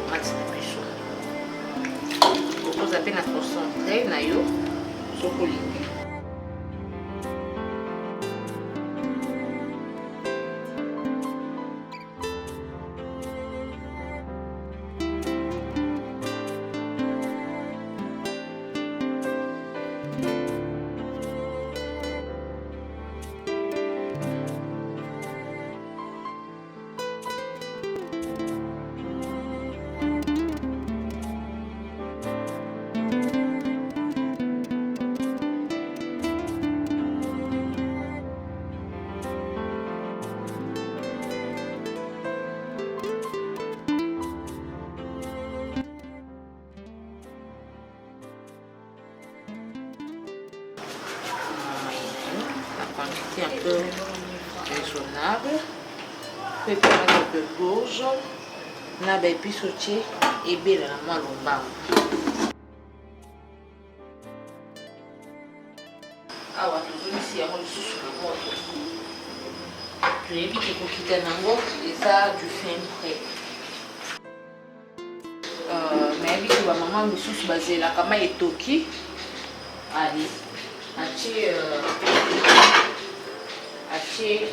Speaker 1: tomate na biso okoza pe na concentré na yo soki olingi.
Speaker 2: Quantité un peu raisonnable. Puis prendre un peu de gorge. Na ba épices sauté et bien la moi lombango. Awa tozolisi yango lisusu na moto. Toyebi ke kokita nango eza du fin prêt. Nayebi ke bamama misusu bazelaka mai etoki. Allez, atie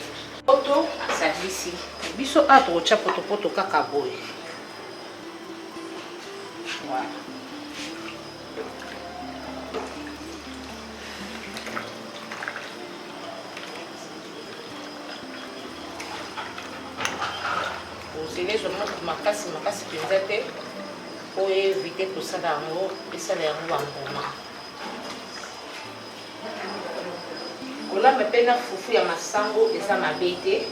Speaker 2: poto asalisi biso a tokotia potopoto kaka boye. Voilà. Osele seulement makasi penza te po éviter kosala yango esala yango bamboma. Kolamba pe na fufu ya masango eza mabe te,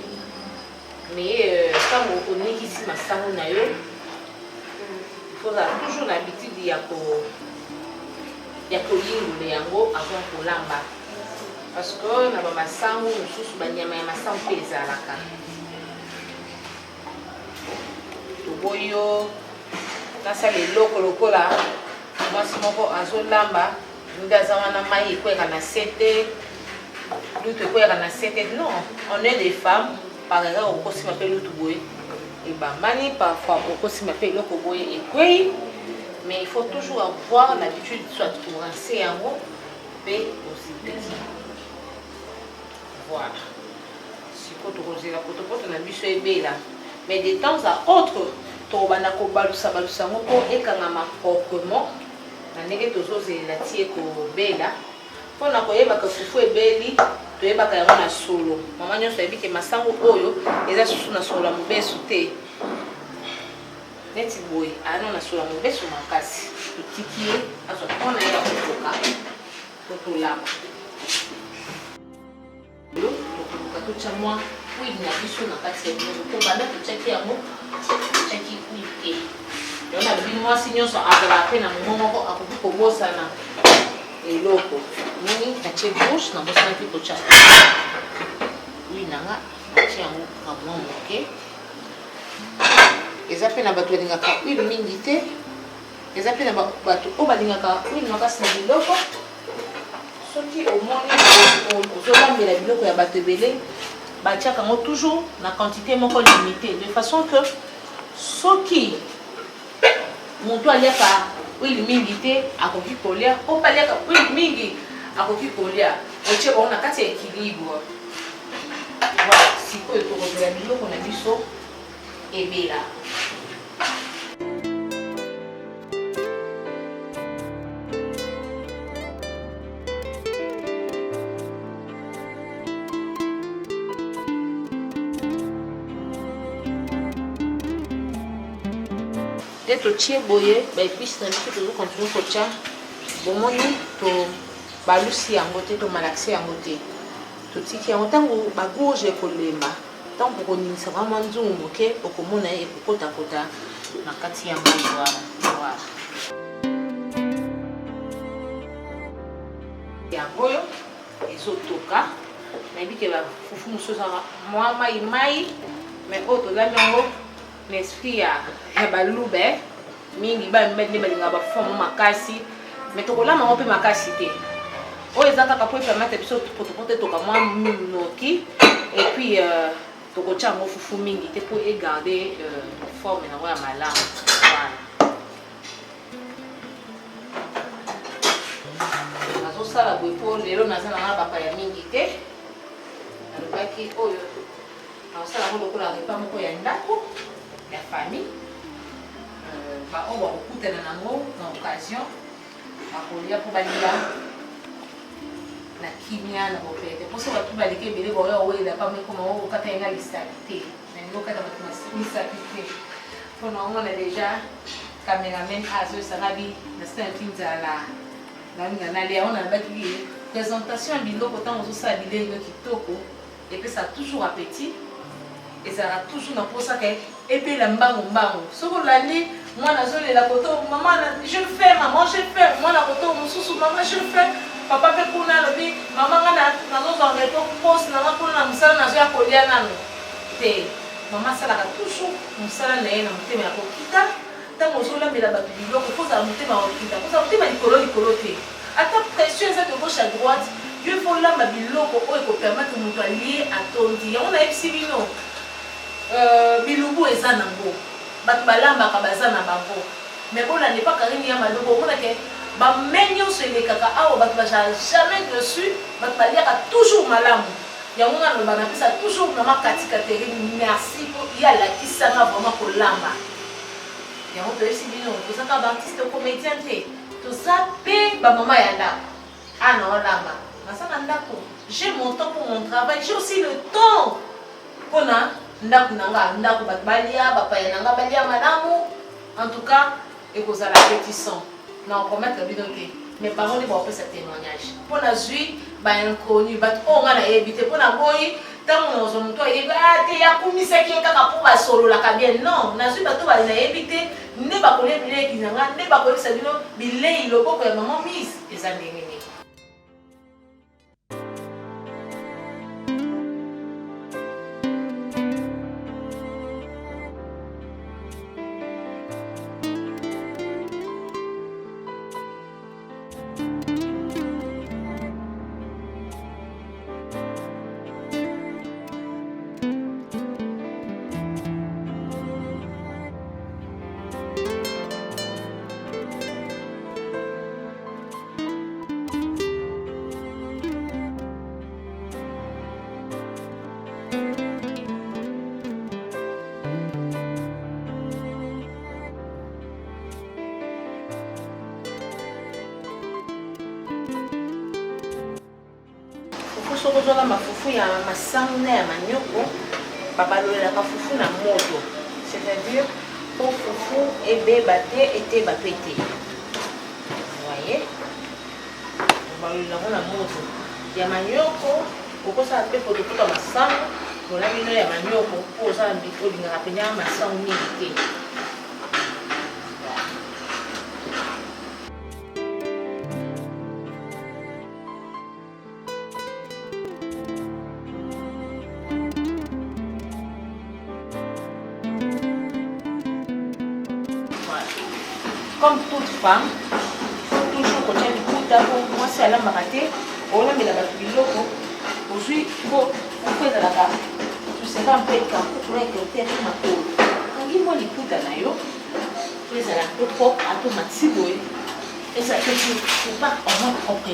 Speaker 2: mais ntango onikisi masango na yo il faut toujours l'habitude ya koyingula yango avant kolamba, parce que na bamasango mosusu banyama ya masango mpe ezalaka. Toboyo nasala eloko lokola mwasi moko azolamba nde aza wana mai ekweka na sete lutu ekweka na sete. Non, on est des femmes par exemple okosima mpe lutu boye ebambani, parfois okosima mpe eloko boye ekwei, mais il faut toujours avoir l'habitude soit koranse yango mpe osipesi. Voilà, sikoyo tokozela potopoto na biso ebela, mais de temps à autre tobanda kobalusa yango mpo ekangama proprement na ndenge tozozelela ti ekobela. Mpona koyebaka fufu ebeli toyebaka yango na solo. Mama nyonso ayebi ke masango oyo eza susu na solo ya mobesu te, neti boye ano na solo ya mobesu makasi totiki ye azwa mpona ye ya kotoka to tolamba. Tokoluka totya mwa huile na biso na kati ya biloko mpo banda totyaki yango totyaki huile te. Yo na lobi mwasi nyonso azalaka mpe na momo moko akoki kobosana eloko nini natie gauche na bosana mpe kotya huile nanga natie yango kamwa moke. Eza mpe na bato balingaka huile mingi te, eza mpe na bato oyo balingaka huile makasi na biloko. Soki omoni ozolambela biloko ya bato ebele batiaka yango toujours na quantité moko limitée, de façon que soki moto aliaka huile mingi te akoki kolia, o mpe aliaka huile mingi akoki kolia, otie bango na kati ya équilibre. Voilà, sikoyo tokozela biloko na biso ebela. Totie boye baépice na biso tozokontinue kotya, bomoni tobalusi yango te, tomalakisi yango te, totiki yango ntango bagorge ekolemba, ntango okoningisa vraiment nzungu moke okomona ye ekokotakota na kati ya mai wana. Voilà, yango oyo ezotoka. Nayebi ke bafufu mosusu ezaka mwa mai mais oyo tolambi yango na esprit ya balube mingi bamibali nde balingaka bafomo makasi, mais tokolama yango mpe makasi te. Oyo eza kaka po epermete biso potopoto etoka mwa noki, et puis tokotya yango fufu mingi te po egarde forme nango ya malamu. nazosala boye mpo lelo naza nanga bapaya mingi te nalobaki oyo naosala yango lokola repa moko ya ndako ya famille baoyo bakokutana nango na occasion bakolia mpo balia na kimia na bopete mposo bato baleki ebele baoya owela pamwe koma o okata yenga lisapi te nalingi okata bato misapi te mpo na omona deja cameraman azoyosanga bi nasala mpi nzala nalinga nalia ona nabaki présentation ya biloko ntango ozosala bilengo kitoko epesa toujours appétit ezalaka toujours na mposaka epela mbangu soki olandi mwana azolela koto mama je fais maman je fais mwana koto mosusu mama je fais papa mpe kuna alobi mama nga nazozwanga eto posi nanga kuna na mosala nazoya kolia nano te mama asalaka toujours mosala na ye na motema ya kokita ntango ozolambela bato biloko kozala motema ya kokita kozala motema likolo te ata pression eza de gauche à droite yo efolamba biloko oyo ekopermettre moto alie atondi yango nayebisi bino bilubu eza nango bato balambaka baza na bango mais bona n'est pas karini ya malobo omonake bame nyonso elekaka awa bato bazala jamais dessus bato baliaka toujours malamu yango nga naloba napesa toujours mama Kati Catherine merci po ye alakisanga vraiment kolamba yango toyebisi bino tozaka baartiste comédien te toza mpe bamama ya ndako ana olamba naza na ndako j'ai mon temps pour mon travail j'ai aussi le temps mpona ndako nanga ndako bato balia bapaya nanga balia malamu en tout cas ekozala pétissant na opromettre bino te mais bango nde baopesa témoignage mpo nazwi bainconnu bato oyo nga nayebi te mpo na boyi ntango nazwa moto ayebi te yakumisaki ye kaka mpo basololaka bien non nazwi bato nayebi te nde bakolia bileki nanga nde bakoyebisa bino bilei loboko ya mama Miss eza ndenge nini. Soki ozolamba fufu ya masangu na ya manioko babalolelaka fufu na moto c'est-à-dire po fufu ebeba te eteba pe te voye babalolelaka na moto ya manioko okosala mpe potopoto masangu olabino ya manioko mpo osala olingaka pene ya masangu mingi te. Comme toute femme, il faut toujours qu'on ait du coup d'abord. Moi, c'est à la marate. On a mis la bataille de l'eau. Aujourd'hui, il faut faire la carte. Tu seras un peu comme pour que tu aies ma peau. Quand il moi les coups d'anayo, tu les as un peu propre, un peu maxiboé. Et ça fait que tu ne pas en mode propre.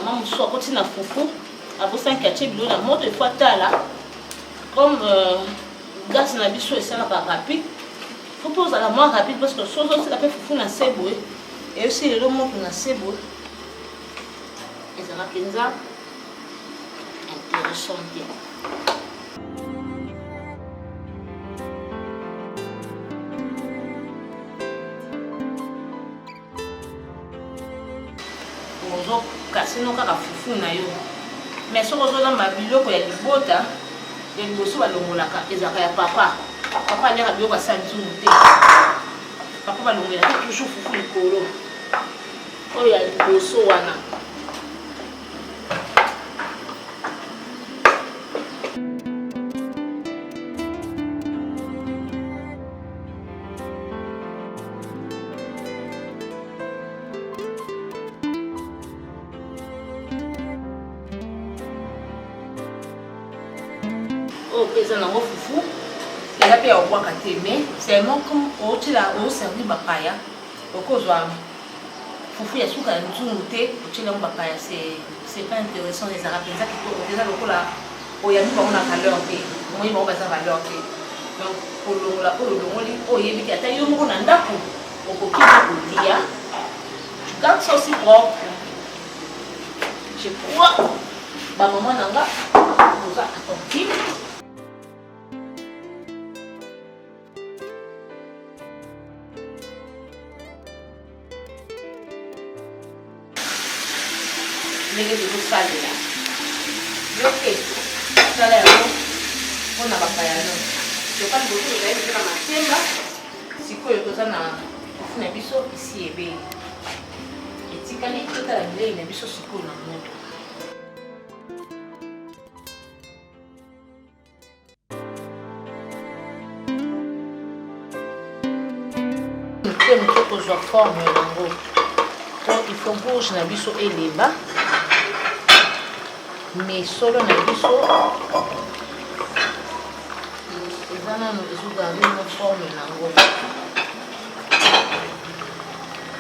Speaker 2: maman mosusu akoti na fufu abosanki atie bilo na moto efo atala comme gaz na biso esalaka rapide fo mpe ozala moins rapide parce que soki ozosila mpe fufu na se boye eyosi lelo moto na se boye ezala mpenza intéressant te. Kasi no kaka fufu na yo mais soki ozolamba biloko ya libota ya liboso balongolaka ezalaka ya papa aleka biloko asa nzungu te papa balongolaka toujours fufu likolo oyo ya liboso wana eza nango fufu eza mpe ya obwaka te mais seulement comme otila oservi bapaya okozwa fufu ya suka ya nzungu te otila yango bapaya c'est pas intéressant ezala mpenza kitoko eza lokola oyambi bango na valeur te omoyi bango baza valeur te donc kolongola oyo olongoli oyebi te ata yo moko na ndako okoki kolia tu gardes ça aussi propre. Je crois bamama nanga oza attentive. ndenge tozosalela yo mpe sala yango mpona bapaya no yoka liboso tozali biso na matemba sikoyo toza na fufu na biso esi ebeli etikali totala bilei na biso sikoyo na moto te moto kozwa forme yango donc il faut gauche na biso elemba mais solo na biso eza nano ezogarde no forme nango.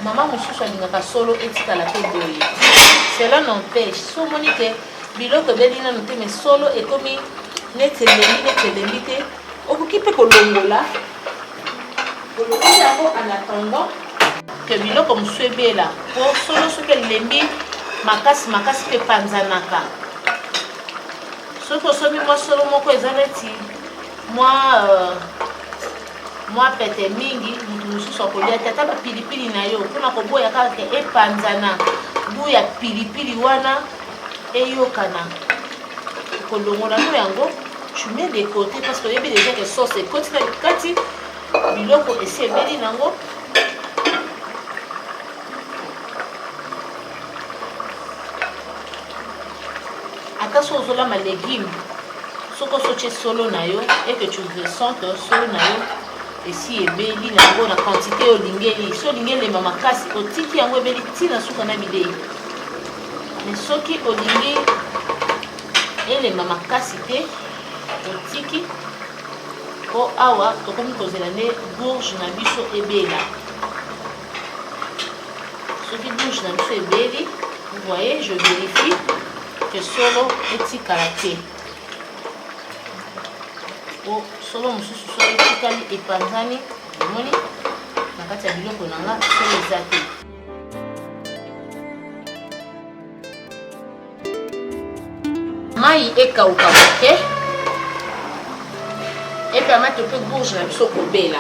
Speaker 2: Mama mosusu alingaka solo etikala mpe boye cela n'empêche so omoni te biloko ebeli nano te mais solo ekomi neti elembi te okoki mpe kolongola yango en attendant que biloko mosusu ebela po solo soki elembi makasi mpe epanzanaka soki osomi mwa solo moko eza neti mwa pete mingi mutu mosusu akolia te ata bapilipili na yo mpona koboya kaka epanzana bu ya pilipili wana eyokana kolongola no yango tu mets de côté parce que oyebi déjà que sauce ekoti na kati biloko esi ebeli nango ata so ozolamba légume soki osotie solo na yo et que tu ressens que solo na yo esi ebeli nango na quantité olingeli so olingi elema makasi otiki yango ebeli ntina suka na bilei mais soki olingi elema makasi te otiki po awa tokomi kozela nde bourge na biso ebela soki bourge na biso ebeli vous voyez je vérifie que solo etikala te po solo mosusu so etikali epanzani omoni na kati ya biloko na nga solo eza te. Mai ekauka moke epermete mpe bourge na biso kobela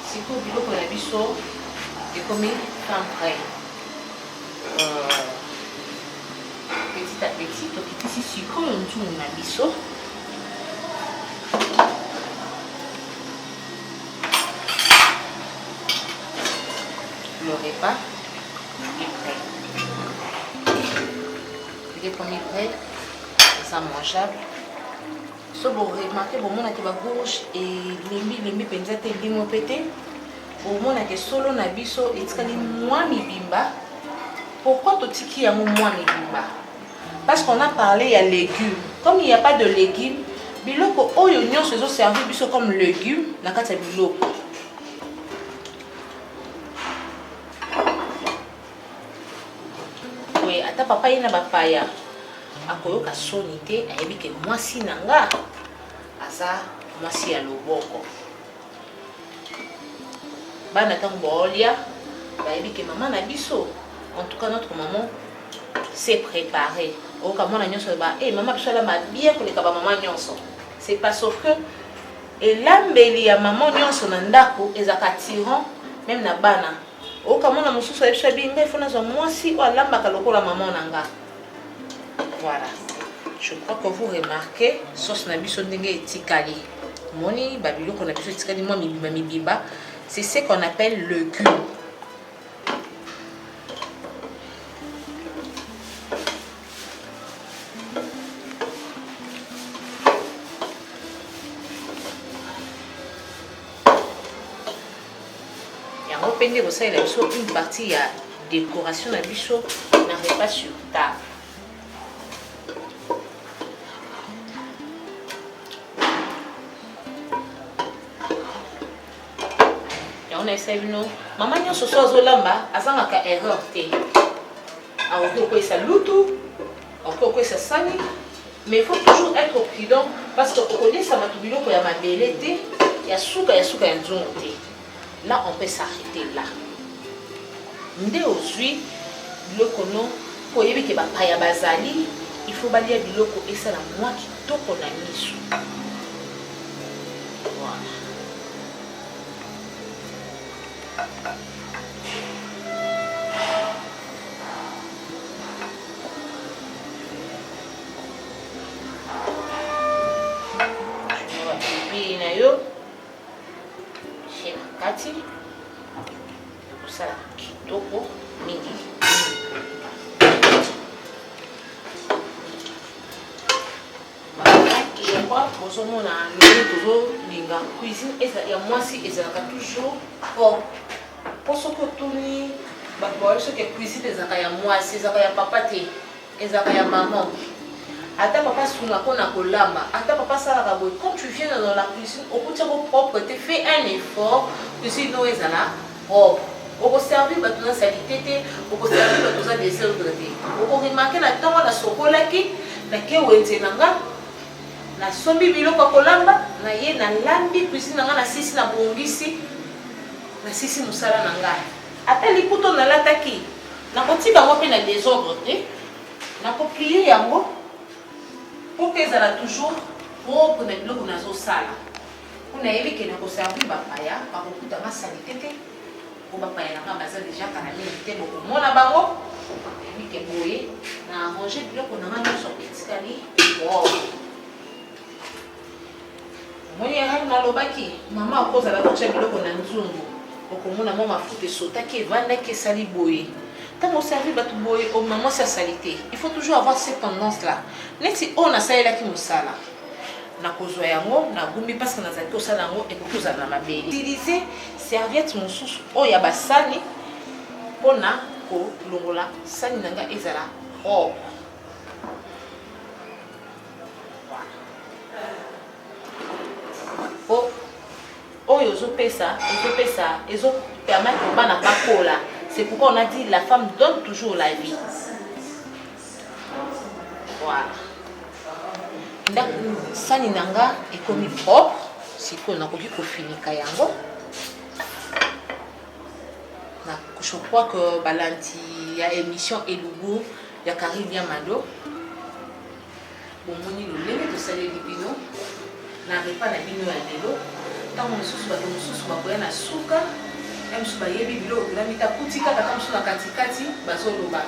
Speaker 2: sikoyo biloko na biso ekomi temps prêt. Petit à petit tokitisi sikoyo nzungu na biso le repas est prêt. Les premiers prêts ça mangeable so bo remarqué bomonaki bagourge elembi mpenza te limo mpe te omona ke solo na biso etikali mwa mibimba. Pourquoi totiki yango mwa mibimba? Parce qu'on a parlé ya légumes. Comme il n'y a pas de légumes, biloko oyo nyonso ezo servir biso comme légumes na kati ya biloko. Oui, ata papa yena bapaya akoyoka soni te, ayebi ke mwasi na nga aza mwasi ya loboko. Bana tango bolia bayebi ke maman na biso, en tout cas notre maman s'est préparée. O ka mona nyonso ba maman biso la ma bien koleka ba maman nyonso. C'est pas sauf que elambeli ya maman nyonso na ndako ezaka tirant même na bana. O ka mona mususu ya biso binga ifona zo mwasi o alambaka lokola maman na nga. Voilà. Je crois que vous remarquez sauce na biso ndenge etikali. Moni babiloko na biso etikali mwa mibimba. C'est ce qu'on appelle le légume. Yango pende ko salela biso une partie ya décoration na biso na repas sur table. On essaie nous. Maman nyonso so azolamba azangaka erreur te. Aoko ko sa lutu, aoko ko sa sani, mais il faut toujours être prudent parce que au lieu ça matubilo ko ya mabele te, ya suka ya nzongo te. Là on peut s'arrêter là. Nde ozui biloko no po yebi ke bapaya bazali, il faut balia biloko esa na mwa kitoko na misu. Voilà. Kati kusala kitoko mingi. Je crois que nous avons toujours linga cuisine et il y a moi si et ça toujours pour ce que tout ni ce que cuisine et ça y a moi si ça y a papa te et ça y a maman. Ata papa suna kona kolamba, ata papa sala kaboy. Quand tu viens dans la cuisine, au côté propre, tu fais un effort, cuisine no ezala propre. Au ko servir ba tuna salité, au ko servir ba tuna dessert de thé. Au ko remarquer na tango na sokola ki na ke wente nanga na sombi biloko kolamba na ye na lambi cuisine nanga na sisi na bongisi na sisi musala nanga. Ata liputo na lataki na kotika mo pe na désordre te. Na ko plier yango pour que ça toujours propre na biloko nazo sala. Kuna yebi ke na ko servir bapaya ba ko kuta ma salité te. Ko bapaya na baza déjà kana limité boko mona bango. Yebi ke boye na arranger biloko na nga so etikali. Wow. Moni ya na lobaki mama akoza la kocha biloko na nzungu. Boko mona mama mafuta sota ke vanda ke sali boye. Quand on servi batu boye au moment sa salité, il faut toujours avoir cette tendance là. Neti on a ça là qui musala. Na kozwa yango na gumbi parce que na zaki osala yango et koza na mabeli. Utiliser serviette mosusu oya basani pona ko longola sani nanga ezala oh. Oh oyo zo pesa ezo permettre bana pakola. C'est pourquoi on a dit la femme donne toujours la vie. Voilà. Sani nanga est comme propre. Si on a envie de finir kayango. Je crois que balanti ya émission Elugu ya Caribia Mado. Bon moni le lait de salé libino. N'arrive pas la bino ya lelo. Tant mon sous ba boya na suka. Même si vous avez bilo, vous avez mis la katikati, bazoloba.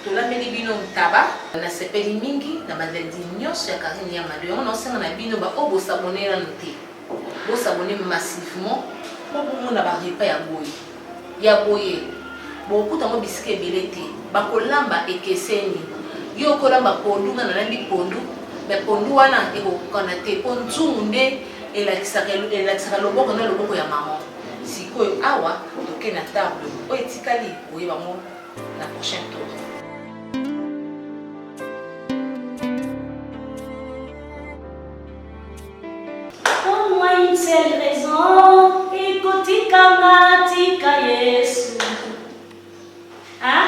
Speaker 2: To la meli bino taba, na sepeli mingi, na badadi nyos ya Karine ya Mado. On ensemble na bino ba obo s'abonner na noté. Bo s'abonner massivement pour vous na ba repas ya boye. Ya boye. Bo kuta mo bisike belete, ba kolamba ekeseni. Yo kolamba pondu na lambi pondu, ba pondu wana eko kana te pondu nde elakisaka loboko na loboko ya maman.
Speaker 1: sikoyo awa toke na table oyo etikali oyeba mo na prochain tour.
Speaker 3: Pour moi une seule raison, ikotikanga tika Yesu. Hein?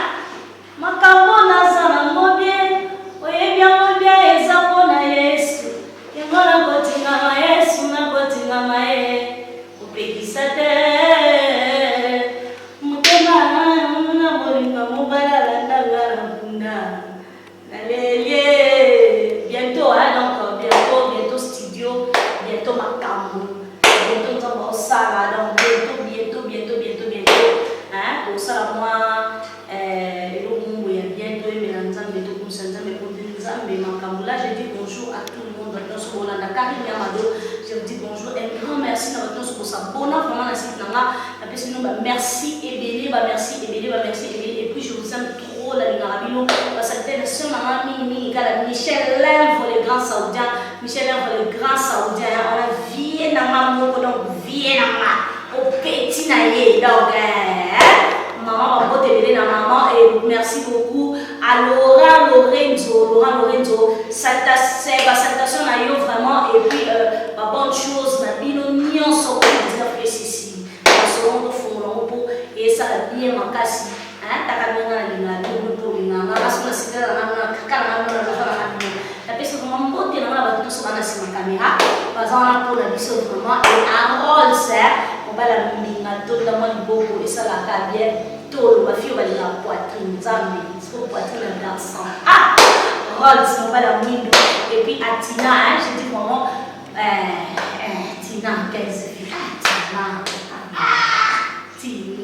Speaker 3: Makambo naza nango bien, oyebi yango bien eza mpona Yesu. Yango nakotingama Yesu, nakotingama ye, opekisa te. Motema na molinga mobali alandanga na mpunda. Nalelie, bientôt, donc bientôt studio, bientôt makambo, bientôt nzambe osala, donc bientôt, hein, osala moi eloko ya bientôt emela nzambe tokumisa nzambe mpona nzambe makambo. Là je dis bonjour à tout le monde batonso bolanda Karine Amado, je vous dis bonjour, un grand merci na batonso kosabona vraiment na site nanga napesi no ba merci ebele, ba merci ebele, et puis je vous aime trop la lingara bino parce que c'était le son nanga mini kala Michel Lèvre le grand saoudien, Michel Lèvre le grand saoudien, on a vie nanga moko donc vie nanga au petit na ye donc maman va voter na maman et merci beaucoup à Laura Lorenzo, salutation à yo vraiment et puis ma bonne chose na bino nyonso ko dire précis parce qu'on fond pour et ça bien makasi hein takamena linga pour linga parce que c'est na kaka na pesa vraiment mbote na ba tous bana sima caméra parce qu'on a pour la biso vraiment et un rôle c'est on va la linga totalement beaucoup et ça la bien tout le fille va la poitrine nzambe faut poitrine dansant Rolls on va la window et puis à Tina hein, je dis vraiment Tina 15 filles Tina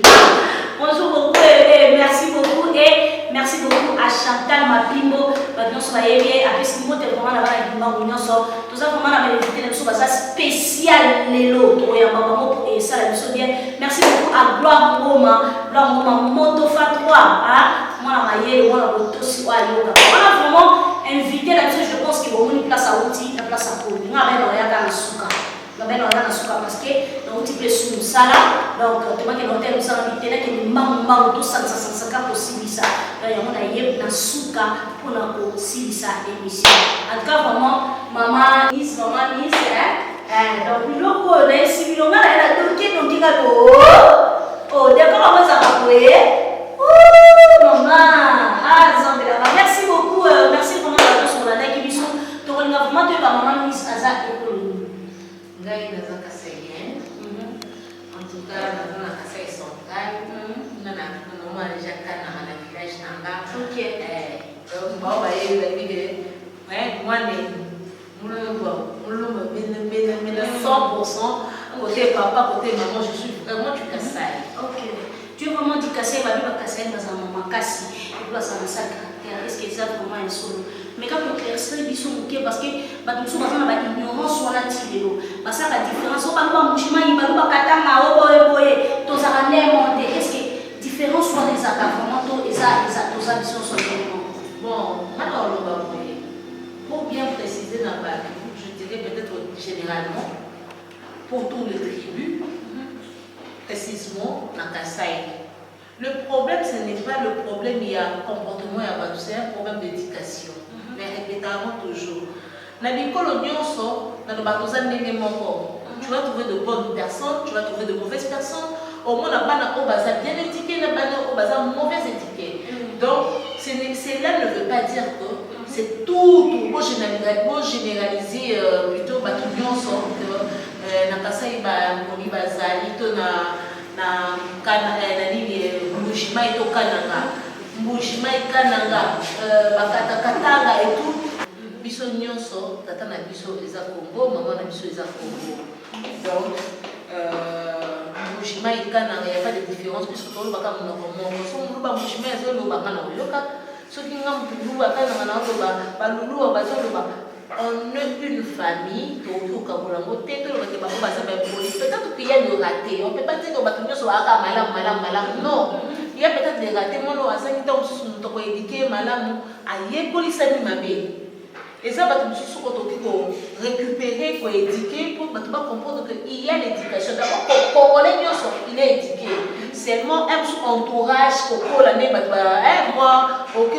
Speaker 3: bonjour beaucoup et merci beaucoup à Chantal Mapimbo maintenant sur la yéye après ce mot vraiment là bas dimba nyonso tout ça vraiment la invité na so ça spécial lelo to ya maman et ça la biso bien merci beaucoup à Gloire Ngoma Moto Fa 3 hein moi la maye moi la moto si wa yoga voilà vraiment invité là je pense qu'il va une place à outil la place à poli nga ben ya ka suka nga ben na suka parce que na outil place sala donc tu vois que l'hôtel nous a invité là que ni maman tout ça possible ça ya mona yeb na suka pour na ko sibisa émission en tout cas vraiment maman Nice donc loko na sibilo nga la donc ka oh d'accord on va s'appuyer maman nzambe la merci beaucoup merci vraiment la sur la like biso to ko nga vraiment to ba maman Nice aza économie
Speaker 1: ngai naza kasayen en tout cas naza kasay central na déjà kana na village nanga
Speaker 3: OK
Speaker 1: donc ba ye moi mais 100% côté papa côté maman je suis vraiment du Kassai.
Speaker 3: OK tu es vraiment du Kassai ba biba Kassai dans maman kasi et puis ça na ça caractère est-ce que ça vraiment un solo mais quand on éclaircit biso muke parce que ba tout ça na ba ignorance wana tilelo ba ça la différence on ba mushima yi ba katanga boye to za ne monter est-ce que différence soit des accaparements et ça nos ambitions sont vraiment
Speaker 1: bon maintenant pour bien préciser dans la je dirais peut-être généralement pour tous les tribus précisément dans Kassai le problème ce n'est pas le problème il y a un comportement c'est un problème d'éducation mais répétamment toujours na bikolo nyonso na bakoza ndenge moko tu vas trouver de bonnes personnes tu vas trouver de mauvaises personnes au moins la bana au bazar bien étiqueté la bana au bazar mauvaise étiquette donc cela ne veut pas dire que c'est tout beau généraliser plutôt batu nyonso na Kasai ba moni bazali to na kana na nini mbujima ito kananga bakata katanga et tout biso nyonso tata na biso eza Congo maman na biso eza Congo donc mbujima ikananga il y a pas de différence puisque tout le baka monoko moko so muluba mbujima ezo lo baka na yoka soki nga mpulu bakananga na loba balulu bazoloba on est une famille tout kabulango te to loba ke bango baza ba police peut-être qu'il y a des ratés on peut pas dire que bato nyonso aka malam non il y a peut-être des ratés mono asaki to mususu to ko éduquer malamu ayekolisami mabe et ça bato mususu ko toki ko récupérer ko éduquer pour bato ba comprendre que il y a l'éducation d'abord congolais nyonso
Speaker 2: entourage kokola nde bato moi ok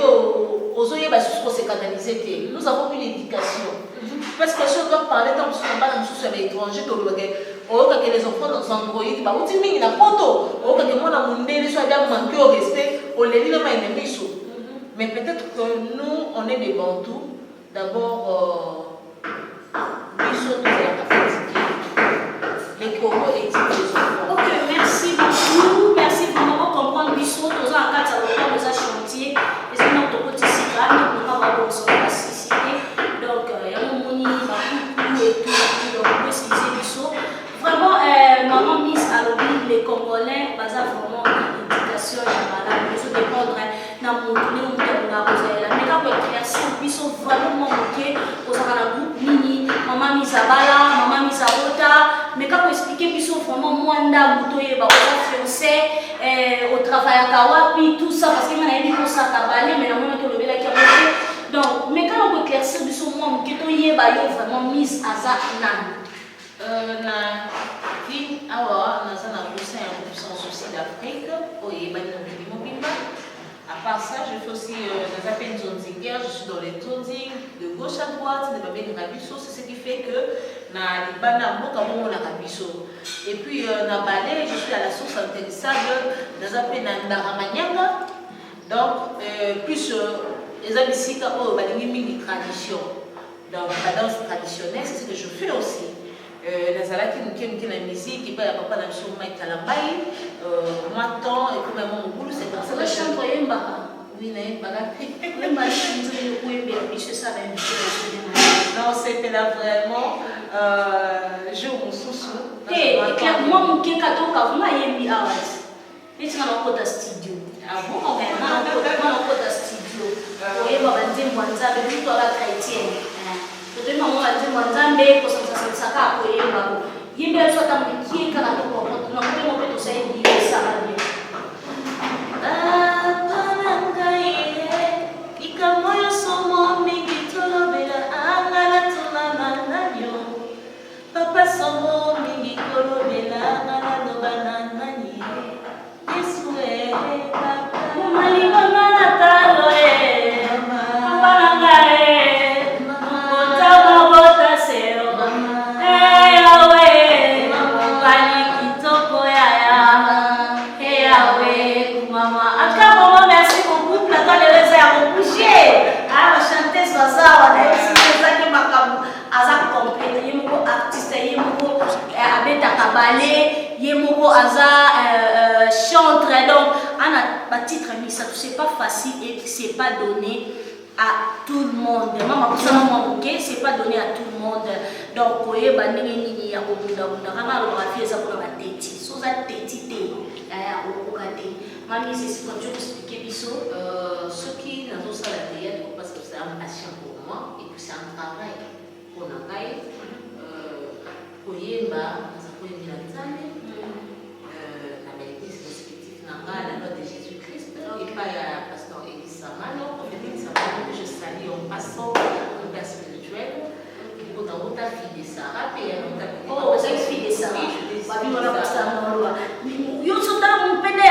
Speaker 2: ozoyeba susu kosekatalize. Nous avons eu l'éducation. Parce que si on doit parler tant que on parle de l'étranger, que les enfants dans Android, bah on dit mais il a photo, que moi dans mon délire soit bien manqué au respect, on les dit le main mais peut-être que nous on est des bantous. D'abord, ils sont les Congo et les enfants.
Speaker 3: Ok, merci beaucoup. Merci vraiment pour comprendre Bissot. Nous avons un cadre de nos chantiers. Et c'est notre côté cycle. Nous avons avoir besoin de cité. Donc, il y a un moni, et tout. Donc, on peut utiliser Bissot. Vraiment, maman Miss Alobi, les Congolais, basent vraiment l'éducation et la malade. Nous devons dépendre dans mon tournée, nous devons avoir mais quand on éclaircir, Bissot vraiment manqué aux Arabes mini, maman Miss Abala, maman Miss Abota. Mais quand on explique Bissot vraiment moins d'aboutoyer, bah on français, au travail à Kawapi, tout ça, parce qu'il y a des gens qui sont cabalés, mais normalement que le bel qui a donc, mais quand on peut éclaircir Bissot moins, qui est vraiment Miss Aza Nan.
Speaker 2: Na ville awa naza na conseil en puissance aussi d'Afrique oyeba nokili mobimba. À part ça, je fais aussi des appels Zonzinger, je suis dans les Zonzing de gauche à droite, de Babé de Rabisso, c'est ce qui fait que na libana mboka bongo na Rabisso. Et puis na balai, je suis à la source intarissable, des appels na Ndaramanyanga. Donc plus les abissika oh balingi mingi tradition. Donc la danse traditionnelle, c'est ce que je fais aussi. Nazalaki muke na musique et pas ya papa na biso Mike Kalambai moi temps et puis maman Mougoulou c'est comme ça
Speaker 3: le chanteur yemba
Speaker 2: oui na yemba
Speaker 3: yemba chanteur ko yemba biso ça va
Speaker 2: non c'était là vraiment jour mususu
Speaker 3: et moi muke katoka vraiment yembi awat et tu na kota studio
Speaker 2: ah bon
Speaker 3: na kota studio yemba banze mwanza be tout la chrétienne Peut-être que je vais vous dire que ça va être il y a des choses qui sont là pour nous. Nous avons tout ça et ça va bien.
Speaker 2: Papa somo mingi kolobela ngana no banana ni Yesu papa
Speaker 3: Mali ngana talo mama ngae chantre donc on a titre mais ça c'est pas facile et c'est pas donné à tout le monde maman pour ça maman OK c'est pas donné à tout le monde donc koye bandenge nini ya kobunda bunda kama rographie ça pour la tête so za tête okate mami c'est ce que je expliquer biso
Speaker 2: ce qui dans tout ça la théâtre parce que c'est un passion pour moi et que c'est un travail pour nakai koyemba ça peut être nzambe la loi de Jésus-Christ et pas à pasteur Élise Samano, prophète Élise Samano, que je salue en passant au père spirituel. Pour dans votre fille de Sarah, et
Speaker 3: oh, c'est fille de Sarah.
Speaker 2: Oui,
Speaker 3: on a pasteur Moloa. Yo sont dans mon pédé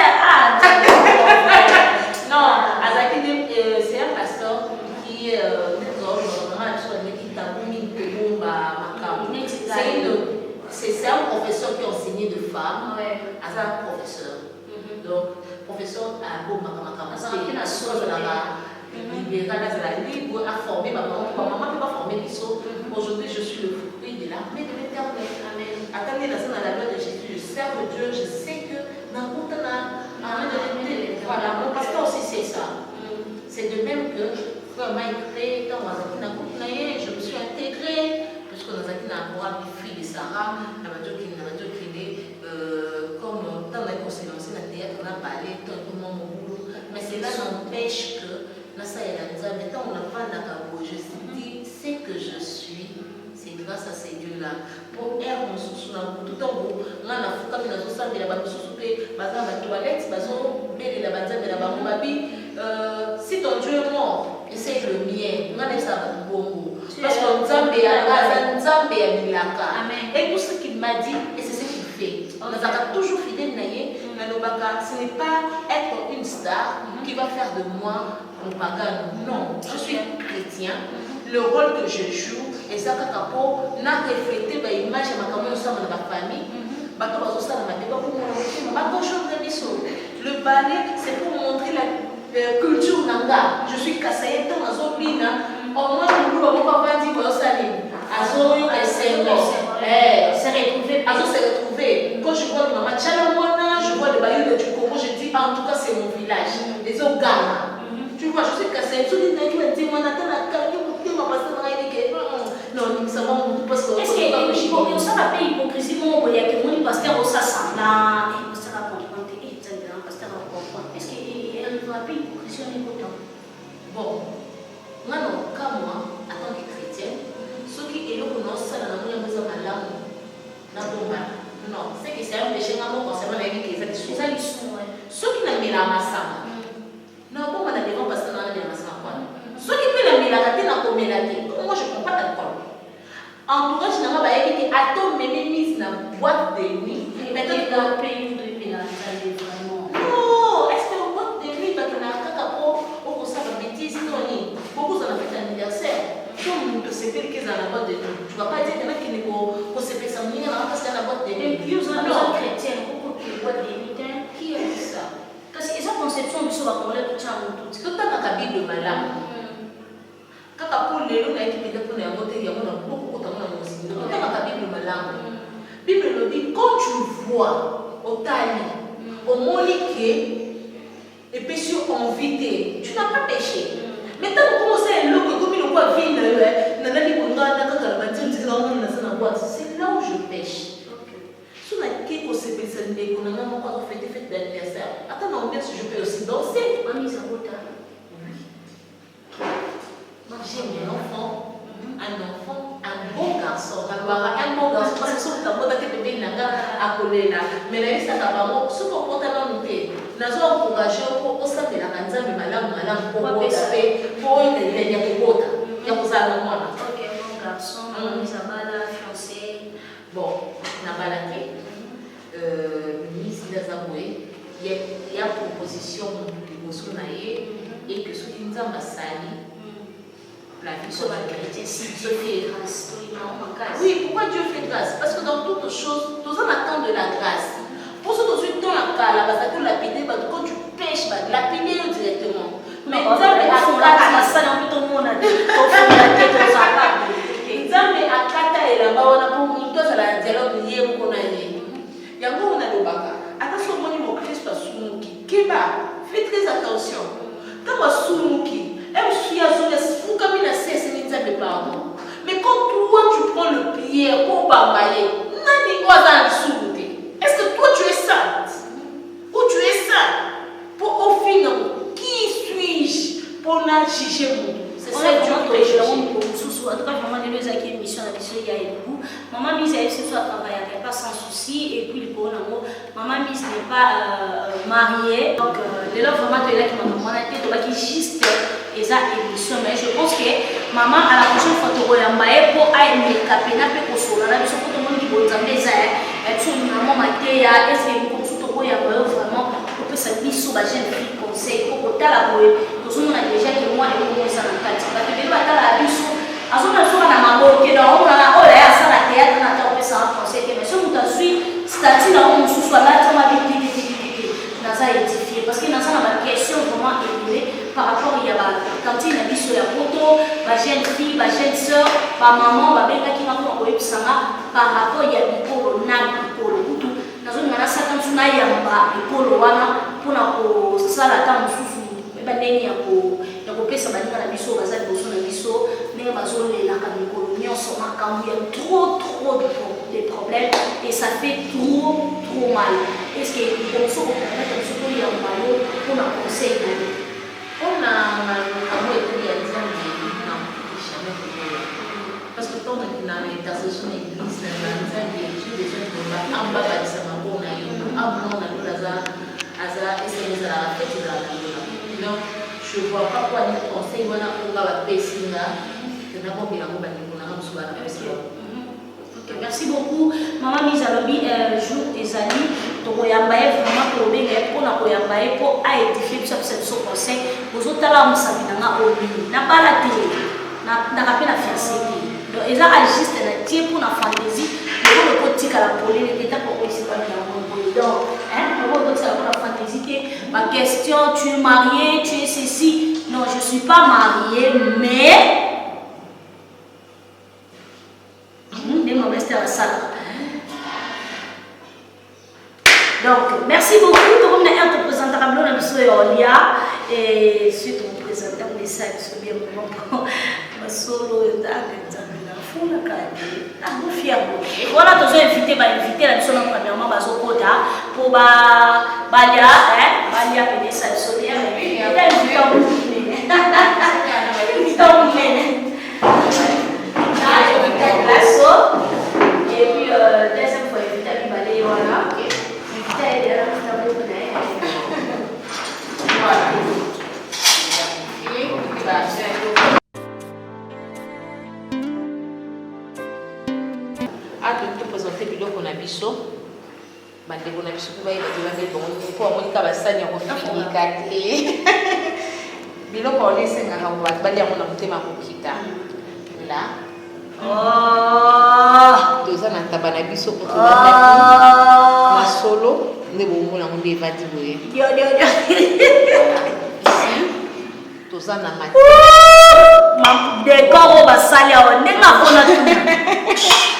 Speaker 2: non, Azaki c'est un pasteur qui est normalement qui taboumi de bomba c'est un professeur qui enseignait de femmes. C'est un professeur. Donc, professeur a beau libéral, libre à former ma maman ne peut pas former Bissot. Aujourd'hui, je suis le fruit de l'armée de l'éternel. Amen. Attendez la scène à la gloire de Jésus, je sers Dieu, je sais que dans le voilà, mon pasteur aussi c'est ça. C'est de même que frère m'a créé dans je me suis intégrée, puisque dans un fille de Sarah, comme dans les conséquences de la théâtre, on a parlé, tout le monde au boulot, mais cela n'empêche que, maintenant on n'a pas d'accord, je dis, c'est que je suis, c'est grâce à ces dieux-là. Pour air, on se souvient, tout en haut, on a la fouca, mais on a la toilette, si ton Dieu est mort, essaye le mien, on a ça bon. Parce que Nzambe a milaka. Et tout ce qu'il m'a dit, et c'est ce qu'il fait. On a toujours fidèle naïe, ce n'est pas être une star qui va faire de moi un pagan. Non, je suis chrétien. Le rôle que je joue, et ça, quand on a reflété l'image de ma famille, le ballet, c'est pour montrer la culture nanga. Je suis kassaïe, au moins, nous avons pas dit que ça c'est retrouvé. Quand je vois Maman Tchalamwana, je vois le bayou du Congo, je dis en tout cas c'est mon village. Les autres Ghana. Tu vois, je suis kassaïe, tout le monde dit non, nous savons parce que.
Speaker 3: Est-ce que ça va payer hypocrisie, il y a que mon pasteur au Sassan là, ça va comprendre, pasteur va comprendre. Est-ce qu'elle va payer hypocrisie au niveau temps?
Speaker 2: Bon, moi, en tant que chrétienne, ceux qui éloignent nos salles, nous avons besoin de l'amour. Non, c'est que c'est un péché concernant la vie qui est ceux qui n'ont pas la masse. Non, comment on a devant parce que nous avons la masse. Ceux qui peuvent la mélater, moi je ne comprends pas d'accord. Entourage, je n'ai pas dit que Atom me mise dans la boîte de nuit.
Speaker 3: Mais dans le pays où il y a vraiment.
Speaker 2: Non, est-ce que la boîte de nuit, parce qu'on a un cacapo, on constate la bêtise, beaucoup en a fait l'anniversaire. Comme nous se fait qu'ils ont la boîte de nuit. Tu ne vas pas dire qu'il y en a qui ne se fait ça parce qu'il y a la boîte de nuit.
Speaker 3: Et puis, non, chrétiens, beaucoup de boîte de nuit.
Speaker 2: Qui a dit ça?
Speaker 3: Parce que sa conception, ils sont à tout ça.
Speaker 2: Tout le temps dans la Bible malade. Quand on est là, il y a beaucoup de Bible le dit, quand tu vois au Tali, au Monique, et puis sur invité, tu n'as pas péché. Mais quand vous commencez à le comme il voit vivre, c'est là où je pêche. Si on a quelque chose de spécial, on a encore fait des fêtes d'anniversaire. Attends, on si je peux aussi danser. J'ai un enfant, un bon garçon, un bon garçon, parce que ce que tu as collé là. Mais là, ça va vraiment, ce qu'on porte à l'unité, nous avons encouragé pour que ça la canzane de madame, pour il y a des bottes. Il y a des animaux.
Speaker 3: Ok, bon garçon, Isabella, fiancé.
Speaker 2: Bon, n'a pas la clé. Ministre des Aboué, il y a une proposition de Bosonaye et que ce qui nous a massali. La vie sur la vérité, si Dieu fait grâce. Oui, pourquoi Dieu fait grâce? Parce que dans toutes choses, nous attendons de la grâce. Pour ce que tu as dans la base, lapider, quand tu pêches, lapider directement. Mais Dieu est à Kata et là-bas, on a pour nous tous à la dialogue, il y a un on a le bac. Attention, mon Christ, parce que fais très attention. Quand on mais quand toi tu prends le pied pour bambayer, est-ce que toi tu es sainte? Ou tu es sainte? Pour au final, qui suis-je pour la juger? C'est ça que tu prêches.
Speaker 3: En tout cas, vraiment, les deux acquis émission à la mission, il y a beaucoup. Maman mise à ce soit travailler, pas sans souci. Et puis, le bon amour, maman mise n'est pas mariée. Donc, les lois vraiment, tu es là qui m'a demandé, tu es juste et ça émission. Mais je pense que maman, à la prochaine fois, tu auras un maïe pour aller me caper, n'a pas pour cela. Mais surtout, tout le monde qui vous a mis ça, et tout le monde m'a dit, est-ce que vous avez vraiment pour que ça puisse sur la jeune fille conseil, pour que tu aies la boue. Tout le monde a déjà que moi, et moi, ça n'a pas dit. Parce que tu as la bise. À ce moment-là, on a dit, on a ça la théâtre, on a dit, on peut s'en conseil. Mais si on t'a suivi, statut là, on se soit là, on va dire, Naza édifié. Parce que Naza a une question vraiment élevée par rapport à quand il a dit sur la photo, ma jeune fille, ma jeune soeur, ma maman, ma belle qui m'a envoyé par rapport à l'ipolo, l'ipolo, tout. Naza a ça quand on a l'ipolo, pour ça la table sous. Mais il y a ça va dire la biso, la biso, mais il y a trop de problèmes et ça fait trop mal. Est-ce que on se reconnaît comme ce qu'il y a un maillot pour un conseil?
Speaker 2: On a parce que quand on est dans l'intercession de l'église, je ne vois pas quoi les conseils on a
Speaker 3: merci beaucoup. Maman mise à l'objet jour des amis. Donc, il y a vraiment pour koyamba ye mpo aédifie biso apesa biso conseil ozotala mosapi na nga oyo na bala te ndaka mpe na fiancé te donc eza agiste na tie mpo na fantaisie loko lokotikala polele te ntango okoyisipana yango boye donc loko okotikala mpo na fantaisie te ma question tu es marié tu es ceci non je suis pas marié mais ndenge omester asala. Donc, merci beaucoup. Tout le monde est représentant de Olia et suite au présentant des salles, c'est bien bon. Ma solo est à voilà, tous les invités, invité la mission premièrement Bazokota pour Balia, Balia et des salles solaires. Et puis, deuxième fois, invité à Balé, voilà.
Speaker 2: te présenter biloko na biso bandeko na biso mpe bayeba te bambe bongo mpo amonika basani ya kofinika te biloko wana esengaka bato baliango na motema kokita la toza na ntaba na biso po na solo nde bomona ngo nde evandi boye toza na mati
Speaker 3: décor oyo basali awa ndenge afona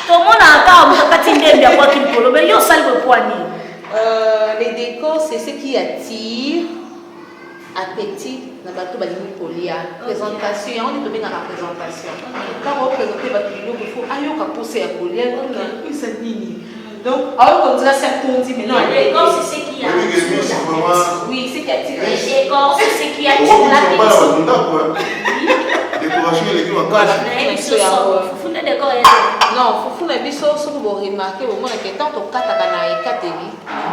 Speaker 3: tomona ata mokakati ndembe akwaki likolo me yo osali bopwani.
Speaker 2: Les décors c'est ce qui attire appétit na bato balingi kolia présentation yango nde tobengaka présentation ntango oprésente bato biloko ifo ayoka mposa ya kolia eza nini donc ayoka ondira se atondi mais non
Speaker 3: décor c'est ce qui attire
Speaker 2: oui c'est qui attire
Speaker 3: décor c'est ce qui attire l'appétit
Speaker 4: décoration eleki makasi
Speaker 2: non fufu na biso soki boremarke bomonaka ntango tokataka na ekateli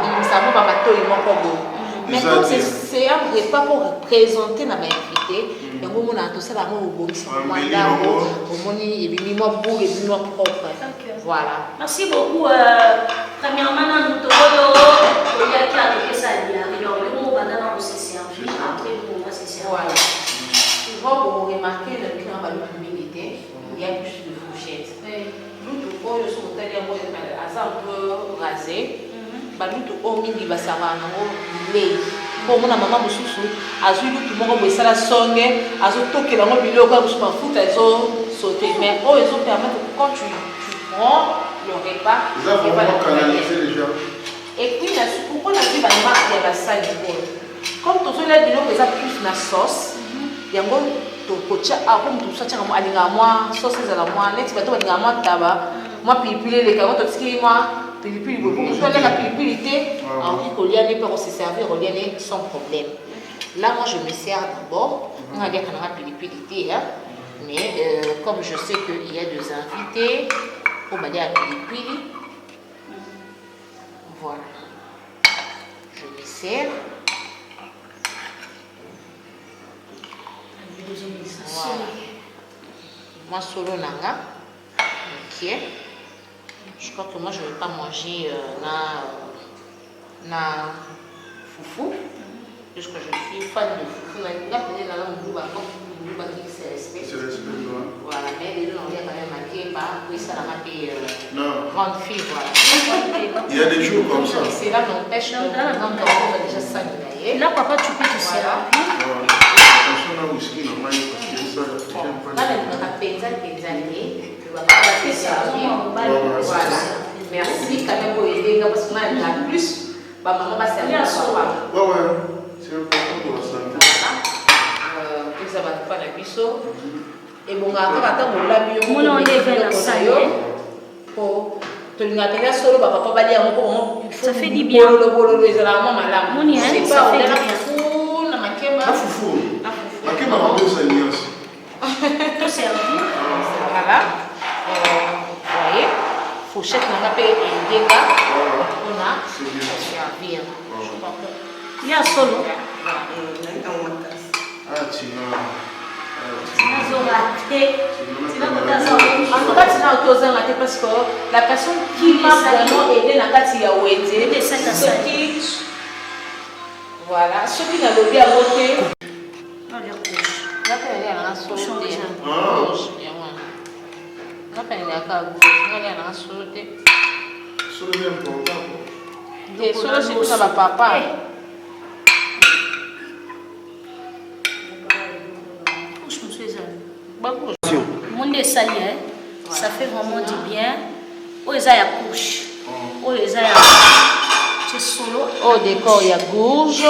Speaker 2: imisango bamatoi moko boye mais comme c'est un repas pour représenter na bainvité yango omonaka tosala yango obongisa mwa ndako omoni ebimi mwa bourg ebimi mwa propre voilà.
Speaker 3: Merci beaucoup. Premièrement, nous avons
Speaker 2: voilà. Souvent, vous remarquez le client va l'humidité, il y a plus de fourchettes. L'autre fois, je suis un peu rasé. L'autre fois, il y a lait. Pour mon maman, je suis tout le monde a sonné, a toqué la mobile, je m'en fous, elles ont sauté. Mais ils ont permis que quand tu prends le repas, et puis, pourquoi on a vu la marque de la salle de bol? Comme tout cela, il y a plus de sauce. Yango to kocha ako mtu sacha kama alinga mwa sauce za la mwa net bato balinga mwa taba mwa pilipili le kamoto tsiki mwa pilipili bobo mtu ala pilipili te envie kolia ne pas se servir kolia ne sans problème. Là moi je me sers d'abord on a bien qu'on a pilipili te hein mais comme je sais que il y a deux invités pour balia pilipili voilà je me sers. Voilà. Moi solo nanga. Ok. Je crois que moi je ne vais pas manger na foufou. Puisque je suis fan de foufou. Là, peut-être là on voit comme qui se respecte. Voilà, mais les gens ont quand même marqué par oui ça n'a pas été grande fille voilà.
Speaker 4: Il y a des jours comme ça.
Speaker 2: C'est là n'empêche que on a déjà ça.
Speaker 3: Là papa tu peux te servir.
Speaker 2: Merci quand même pour aider parce qu'on a plus. Maman va servir à soi.
Speaker 4: Ouais, c'est important pour la santé.
Speaker 2: Plus ça va faire la biseau. Et bon, attends, on l'a mis au
Speaker 3: monde. Ça fait du bien. Ça fait
Speaker 2: voilà. Voyez, fourchette n'a pas payé un dégât. On a servir.
Speaker 3: Il y a solo.
Speaker 2: En tout cas, tu n'as pas raté parce que la personne qui m'a vraiment aidé dans la carte, il y a Wendy. Voilà. Voilà, ceux qui n'ont pas bien voté.
Speaker 3: Non, l'air rouge.
Speaker 2: On appelle la sauté. On appelle la sauté.
Speaker 4: C'est le même important.
Speaker 2: Et ceux qui sont papa.
Speaker 3: Couche, monsieur Zan. Monde est sali, ça fait vraiment du bien. Oh, ils ont couche. Oh, ils ont c'est solo.
Speaker 2: Oh, décor, il y a gourge.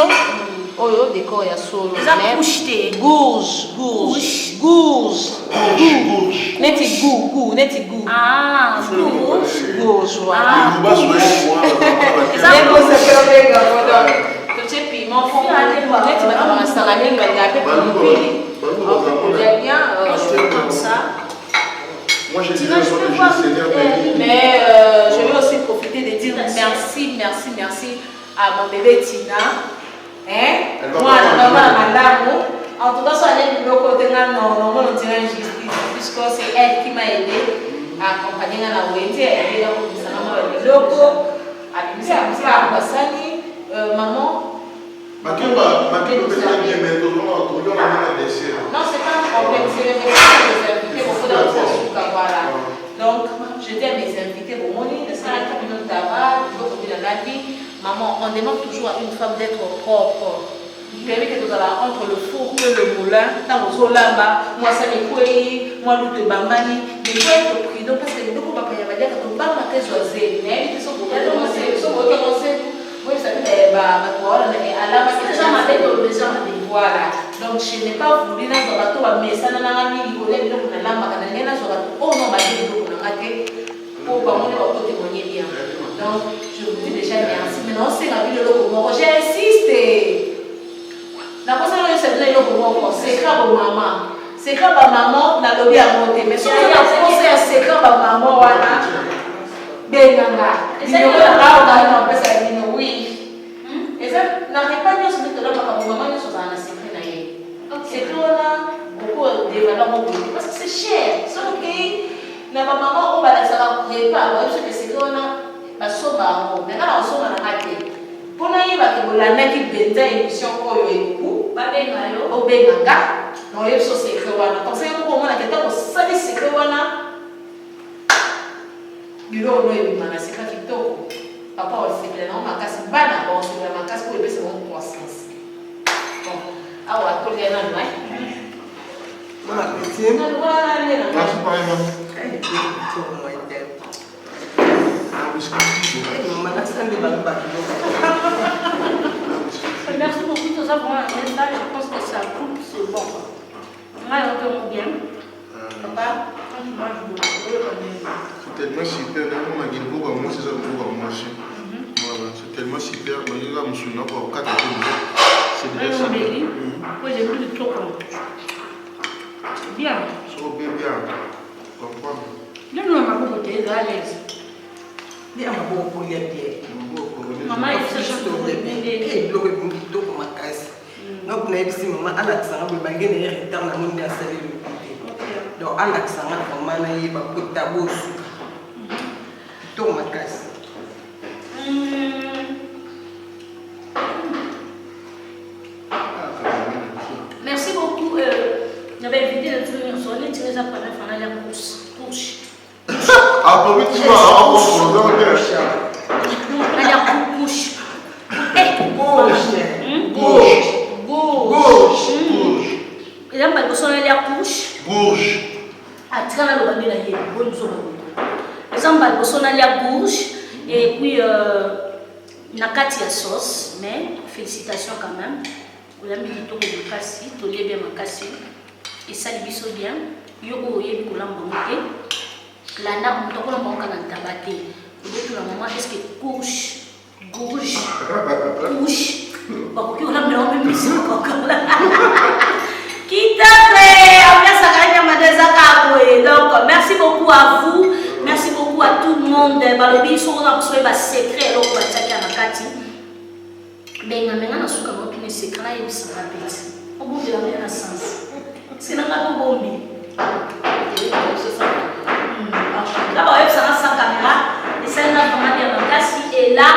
Speaker 2: Oh, décor, il y a solo.
Speaker 3: Ils ont couché.
Speaker 2: Gourge. Neti goût.
Speaker 3: Ah,
Speaker 2: Gourge, voilà.
Speaker 4: Il va soigner moi.
Speaker 3: Ils ont
Speaker 2: Tu sais, piment, fond, tu vas dans la salamine, mais il y a un peu
Speaker 3: comme ça.
Speaker 4: Moi, j'ai dit que Seigneur,
Speaker 2: mais je vais aussi profiter de dire merci à mon bébé Tina. Moi, en tout cas, ça allait du côté de non, justice, puisque c'est elle qui m'a aidé à accompagner la Wendy, elle est là pour le loco, à maman.
Speaker 4: Non, c'est pas un problème,
Speaker 2: c'est le message des invités pour faire voilà. Donc, je dis à mes invités, bon, on est de ça, de tabac, de la vie. Maman, on demande toujours à une femme d'être propre. Permet que nous allons entre le four et le moulin, dans le solamba, moi ça me couille, moi l'autre bambani, mais il faut être prudent parce que nous, papa, il va dire que nous ne pouvons pas faire zoiser, mais ils sont pour voilà. Donc je n'ai pas voulu dans le bateau à mais ça n'a pas mis les collègues donc on a lamba quand on est dans le bateau oh non bah il faut qu'on a raté pour pas mon bateau témoigner bien. Donc je vous dis déjà merci. Maintenant c'est la vie de l'eau pour j'insiste. D'abord ça c'est le l'eau pour c'est quand maman. C'est quand maman n'a lobby à monter mais si on a pensé à c'est quand maman voilà. Benanga. Il y a là on a fait ça oui. Et ça n'arrête pas de se mettre là parce que maman ne soit pas en secret d'ailleurs. C'est que on a beaucoup de valeurs parce que c'est cher. C'est ok. Mais ma maman on va la savoir préparer. Parce que c'est qu'on a la somme à mais quand la somme à la raté. Pour nous il va que la nette benda émission koyo eku.
Speaker 3: Ba benga yo.
Speaker 2: O benga. Non il faut se créer wana. Parce que on a quelqu'un au sali se créer wana. Bilo no ebimana c'est pas kitoko. Papa on fait non ma casse bana bon sur la casse pour baisser mon croissance. Bon, ah ouais, tout les gens ouais.
Speaker 4: Bon appétit. Merci pareillement.
Speaker 3: Merci beaucoup, tout ça pour un message, je pense que ça coupe, c'est bon. Moi, on peut bien. Papa, moi je veux.
Speaker 4: C'est tellement super, on a dit beaucoup moi c'est ça pour moi aussi. Voilà, c'est tellement super, mais il y a un souvenir pour 4 ans. C'est déjà super.
Speaker 3: Oui, j'ai voulu trop. Bien.
Speaker 4: C'est bien. Comprends.
Speaker 3: Bien, nous avons beaucoup de à l'aise.
Speaker 5: Bien, ma bonne pour y aller.
Speaker 3: Maman, il se chante pour le bien.
Speaker 5: Et bloqué pour tout comme ma caisse. Donc, on a dit, maman, à l'accent, vous avez gagné un retard dans le monde à salir le côté. Donc, à l'accent, maman, il va pour ta bouche. Tout ma caisse.
Speaker 3: Merci beaucoup. J'avais invité le truc, on s'est tiré ça pendant la course.
Speaker 4: Ah, oui, tu vas avoir un problème.
Speaker 3: La couche.
Speaker 5: Gauche.
Speaker 3: Et là, on a la couche.
Speaker 4: Gauche.
Speaker 3: Ah, tu as la bonne idée. Bonne chose. Exemple, on a la gauche. Et puis, nakati ya sauce. Mais, félicitations quand même. Vous avez mis du tour de cassi. Vous avez bien ma cassi. Et ça, il biso bien. Yo, vous avez mis la bonne. La nappe, on a un tabaté. Vous avez la maman, est-ce que couche, gauche, couche. Bon, on a même mis ça encore là. Qui t'a fait? Donc, merci beaucoup à vous. Merci beaucoup à tout le monde. Balobi, si on a besoin de secret, alors on va checker à ma carte. Mais maintenant, on a su comment on est secret, là, il s'en rappelle. Au bout de la même sens. C'est dans la bombe. D'abord, il sera sans caméra. Et c'est là, comment dire, et là,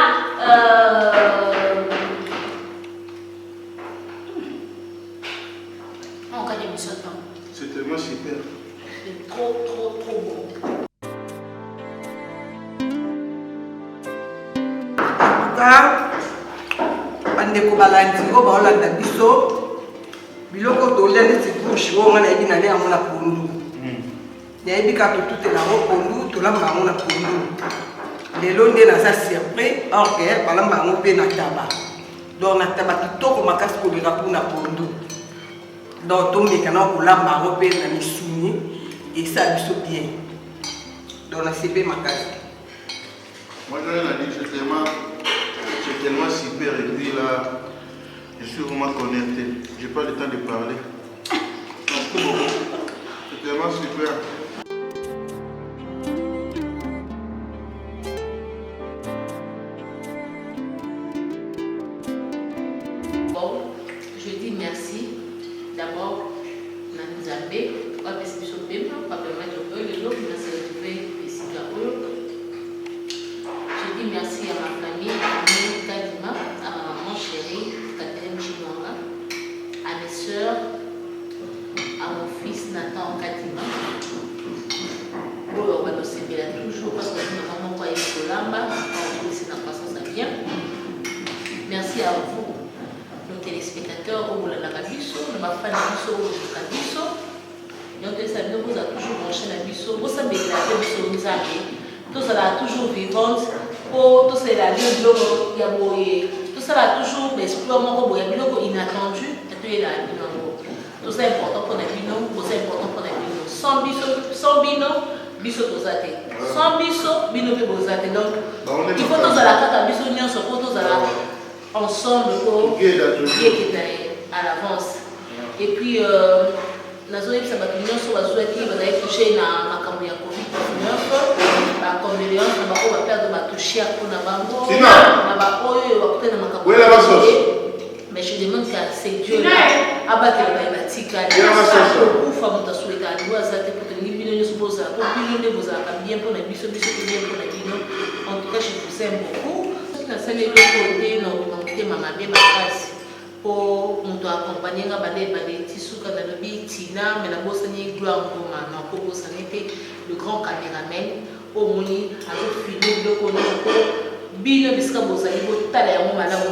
Speaker 5: bandeko balandi oyo baolanda biso biloko tolia neti couche oyo nga nayebi na nde yango na pondu nayebi kaka totutela yango pondu tolamba yango na pondu lelo nde naza surpris or que balamba yango mpe na taba donc na taba kitoko makasi koleka mpona pondu donc tomeka na kolamba yango mpe na misuni esala biso bien donc nasepe makasi.
Speaker 4: Moi, c'est tellement super et puis là, je suis vraiment connecté. Je n'ai pas le temps de parler. Merci beaucoup. C'est tellement super.
Speaker 2: Bon, je dis merci d'abord à Nzambé, à Bessibisson Bema, à Bema Djoko, le jour où on s'est retrouvé ici à Olo. Je dis merci à ma famille, à Mimi Kadima, à ma maman chérie, Catherine Chimanga, à mes soeurs, à mon fils Nathan Kadima. Bon, on va nous séparer toujours parce que nous avons envoyé sur l'amba, on va laisser dans croissance à bien. Merci à vous, nos téléspectateurs, au bout de la Kabiso, nos fans Kabiso, au bout de Kabiso. Nous avons toujours branché la Biso, vous savez que la Biso nous a mis. Tout ça là toujours vivante, tout ça là tout ça là toujours explorer mon inattendu, tout ça important pour les binos, tout ça important pour les binos. Sans bino, biso tozate. Sans biso, bino pe bozate. Donc il faut tous à la carte à biso nion sur tous à la ensemble pour à l'avance. Et puis nazoyebi sa bato nyonso bazwaki bazali touché na makambo ya covid-19 bacondoléance na baoyo baperdre batouché mpona bango na baoyo bakute na makambo mais je demande que c'est Dieu là abatela baye batikali okufa moto asuweka alibo aza te po tolingi bino nyonso bozala po bino nde bozalaka bien mpona biso biso te bien mpona bino en tout cas je vous aime beaucoup nasali eloko te na motema mabe makasi pour nous accompagner dans les tissus qu'on a le Tina, mais la bosse n'est gloire pour ma propos, ça n'était le grand caméraman au moni avec filé de qu'on a bien bisca bosaï talent madame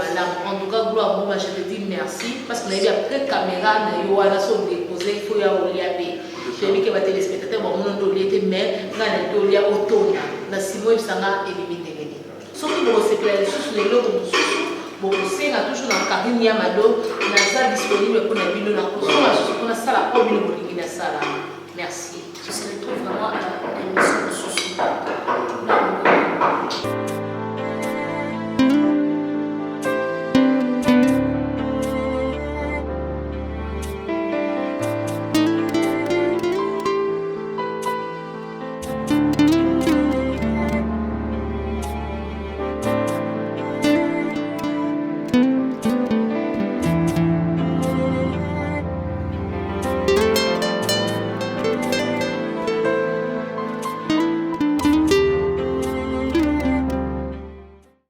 Speaker 2: en tout cas gloire moi je te dis merci parce que il y a après caméra na yo ala so déposer il faut ya oliabe je dis que les téléspectateurs bon mon do l'été mais na na do lia otona na simo bisanga éliminer surtout pour se plaire sur les lots bon, c'est toujours dans le carré Niamado, n'a disponible pour la ville de la Côte. On a ça la commune de la salle. Merci.
Speaker 3: Je se retrouve vraiment à la